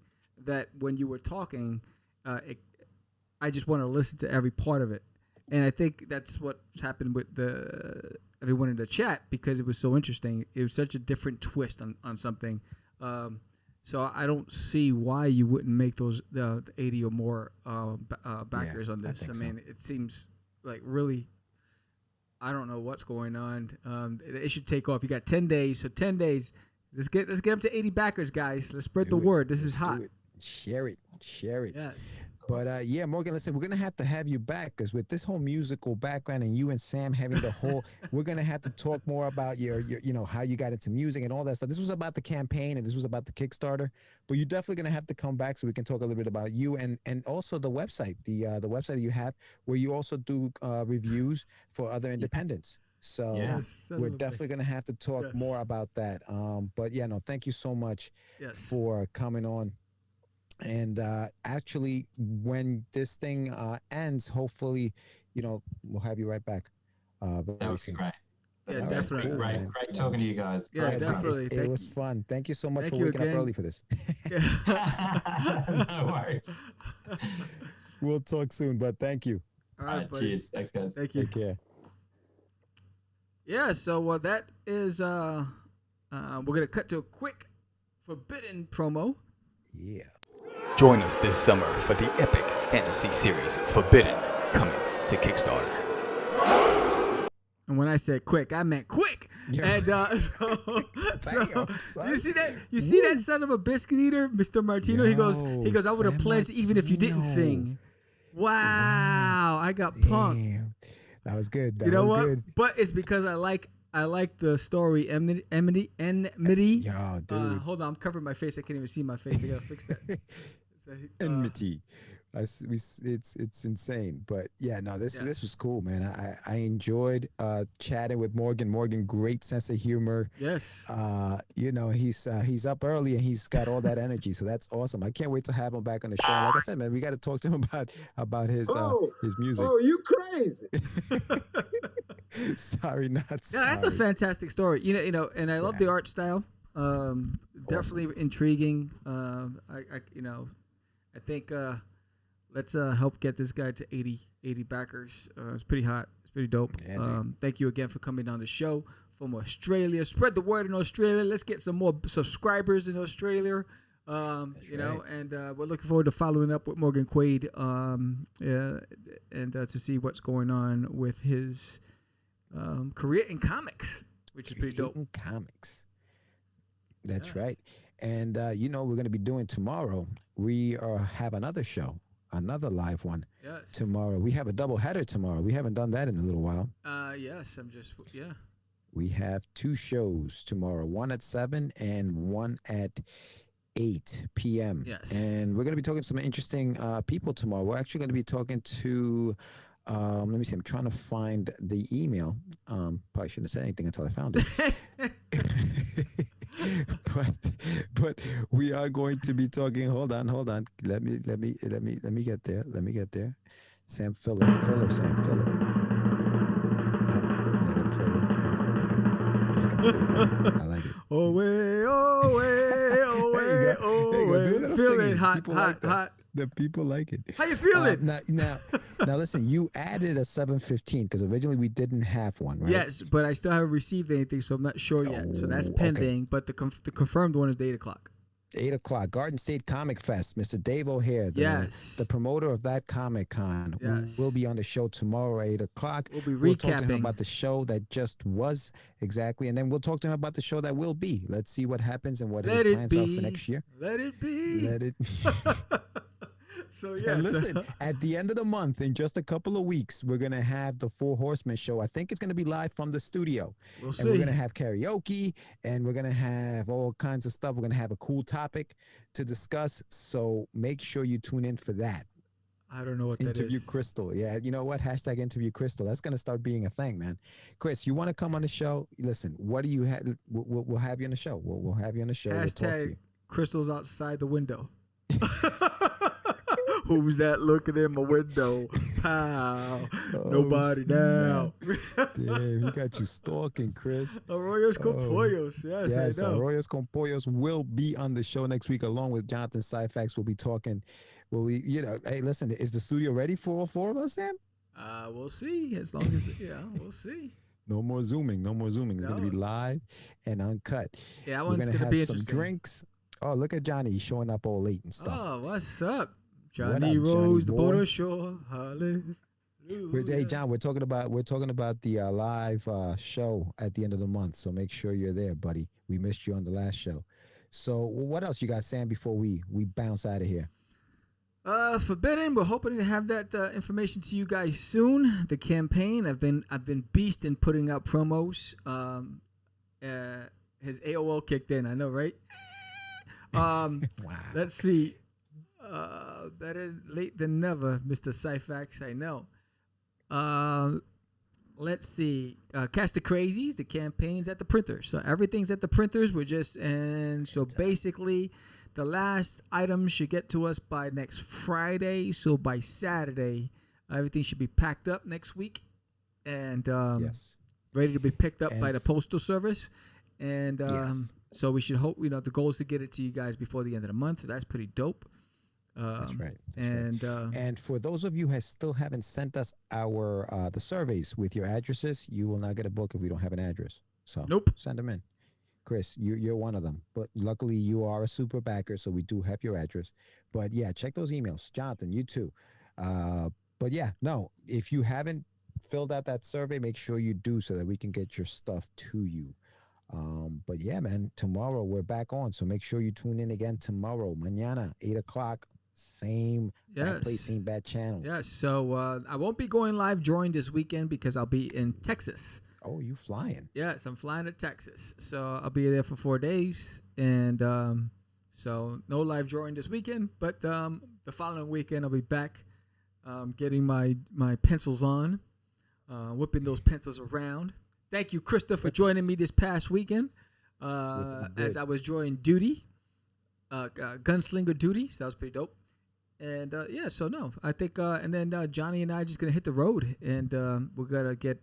that when you were talking, I just want to listen to every part of it. And I think that's what's happened with everyone in the chat, because it was so interesting. It was such a different twist on something. So I don't see why you wouldn't make those the 80 or more backers on this. I mean, it seems like really, I don't know what's going on. It should take off. You got 10 days. So 10 days. Let's get up to 80 backers, guys. Let's spread the word. This is hot. Share it. Yes. But yeah, Morgan, listen, we're gonna have to have you back because with this whole musical background and you and Sam having the whole, we're gonna have to talk more about your you know, how you got into music and all that stuff. This was about the campaign and this was about the Kickstarter, but you're definitely gonna have to come back so we can talk a little bit about you and also the website, the website you have where you also do reviews for other independents. So we're definitely gonna have to talk more about that. But yeah, no, thank you so much for coming on. And actually, when this thing ends, hopefully, you know, we'll have you right back. That would be great. Yeah, definitely. Cool, great talking to you guys. Yeah, Great definitely. It was fun. Thank you so much for waking up early for this. No worries. We'll talk soon, but thank you. All right, buddy. Cheers. Thanks, guys. Thank you. Take care. Yeah, so that is we're gonna cut to a quick Forbidden promo. Yeah. Join us this summer for the epic fantasy series Forbidden, coming to Kickstarter. And when I said quick, I meant quick. Yeah. And Damn, you see that? You see that son of a biscuit eater, Mr. Martino? He goes, I would have pledged even if you didn't sing. Wow, I got punked. That was good. That you know was what? good. But it's because I like the story enmity. Yo, dude. Hold on, I'm covering my face. I can't even see my face. I gotta fix that. Enmity. It's insane. But yeah, no, this was cool, man. I enjoyed chatting with Morgan. Morgan, great sense of humor. Yes. You know, he's up early and he's got all that energy, so that's awesome. I can't wait to have him back on the show. Like I said, man, we got to talk to him about his music. Oh, you crazy? Sorry, not sorry. Yeah, that's a fantastic story. You know, and I love the art style. Definitely intriguing. I think let's help get this guy to 80 backers. It's pretty hot. It's pretty dope. Yeah, thank you again for coming on the show from Australia. Spread the word in Australia. Let's get some more subscribers in Australia. You know, and we're looking forward to following up with Morgan Quaid and to see what's going on with his career in comics, which is pretty dope. Comics. That's right. And, you know, we're going to be doing tomorrow. We have another show, another live one tomorrow. We have a double header tomorrow. We haven't done that in a little while. Yes, We have 2 shows tomorrow, one at 7 and one at 8 p.m. Yes. And we're going to be talking to some interesting people tomorrow. We're actually going to be talking to... let me see. I'm trying to find the email. Probably shouldn't have said anything until I found it. but we are going to be talking. Hold on. Let me get there. Sam, fill it. Sam, fill it. No, let him fill it. No, okay. I like it. Away. Feel it hot. The people like it. How you feeling? Now, listen. You added a 7:15 because originally we didn't have one, right? Yes, but I still haven't received anything, so I'm not sure yet. So that's pending. Okay. But the confirmed one is 8 o'clock. 8 o'clock, Garden State Comic Fest. Mr. Dave O'Hare, the promoter of that Comic Con, will be on the show tomorrow at 8 o'clock. We'll be recapping. We'll talk to him about the show that just was, exactly, and then we'll talk to him about the show that will be. Let's see what happens and what his plans are for next year. Let it be. So yeah. And listen, at the end of the month, in just a couple of weeks, we're gonna have the Four Horsemen show. I think it's gonna be live from the studio. We'll see. We're gonna have karaoke, and we're gonna have all kinds of stuff. We're gonna have a cool topic to discuss. So make sure you tune in for that. I don't know what that is. Interview Crystal. Yeah, you know what? Hashtag Interview Crystal. That's gonna start being a thing, man. Chris, you want to come on the show? Listen, what do you have? We'll have you on the show. We'll have you on the show. We'll talk to you. Crystal's outside the window. Who's that looking in my window? Pow. Nobody now. Damn, he got you stalking, Chris. Arroyos con Pollos. Yes, I know. Arroyos con Pollos will be on the show next week along with Jonathan Syfax. We'll be talking. Hey, listen, is the studio ready for all 4 of us, Sam? We'll see. As long as, we'll see. No more Zooming. It's going to be live and uncut. Yeah, we're going to have some interesting. drinks. Oh, look at Johnny. He's showing up all late and stuff. Oh, what's up? Johnny Rose, the Border Shore. Hallelujah. Hey, John, we're talking about the live show at the end of the month. So make sure you're there, buddy. We missed you on the last show. So what else you got, Sam, before we bounce out of here? Forbidden. We're hoping to have that information to you guys soon. The campaign. I've been beast in putting out promos. His AOL kicked in. I know, right? Wow. Let's see. Better late than never, Mr. Syfax. I know. Let's see. Catch the Crazies. The campaign's at the printers. So everything's at the printers. So basically, the last item should get to us by next Friday. So by Saturday, everything should be packed up next week, and ready to be picked up by the postal service. And so we should hope. The goal is to get it to you guys before the end of the month. So that's pretty dope. That's right. And for those of you who still haven't sent us our the surveys with your addresses, you will not get a book if we don't have an address. So nope. Send them in. Chris, you're one of them, but luckily you are a super backer, so we do have your address. But yeah, check those emails. Jonathan, you too. But yeah, no, if you haven't filled out that survey, make sure you do so that we can get your stuff to you. But yeah, man, tomorrow we're back on, so make sure you tune in again tomorrow, mañana, 8 o'clock, same bad place, same bad channel. Yeah, so I won't be going live during this weekend because I'll be in Texas. Oh, you flying? Yes, I'm flying to Texas. So I'll be there for 4 days. And so no live drawing this weekend. But the following weekend, I'll be back getting my pencils on, whipping those pencils around. Thank you, Krista, for joining me this past weekend as I was drawing Duty, Gunslinger Duty. So that was pretty dope. And so no, I think, and then Johnny and I are just going to hit the road. And we're going to get...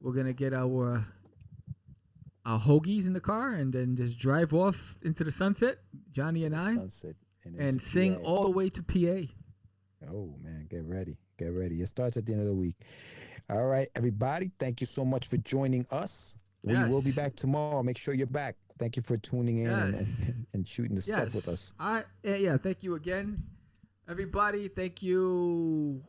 We're going to get our hoagies in the car and then just drive off into the sunset, Johnny and I, and sing all the way to PA. Oh, man, get ready. Get ready. It starts at the end of the week. All right, everybody, thank you so much for joining us. We will be back tomorrow. Make sure you're back. Thank you for tuning in and shooting the stuff with us. Thank you again, everybody. Thank you.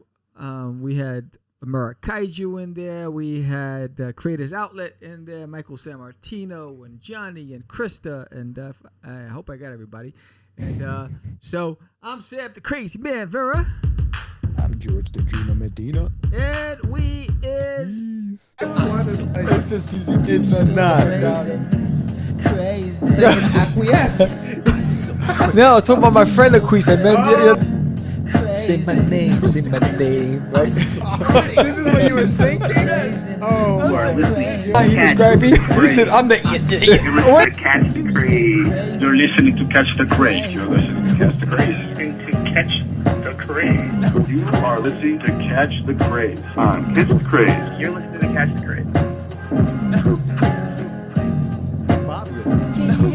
We had Kaiju in there. We had Creators Outlet in there, Michael Sammartino and Johnny and Krista, and I hope I got everybody. And so I'm Sam the Crazy Man Vera. I'm George the Dreamer Medina. And we is... It's just easy. It's not. Crazy. Acquiesce. No, I was talking about my friend Acquiesce. I met him. Say my name, right? This is what you were thinking? Oh, He described me. He said, I'm the... What? Catch the Craze. You're listening to Catch the Craze. You're listening to Catch the Craze. To Catch the Craze. You are listening to Catch the Craze. Catch the Craze. You're listening to Catch the Craze.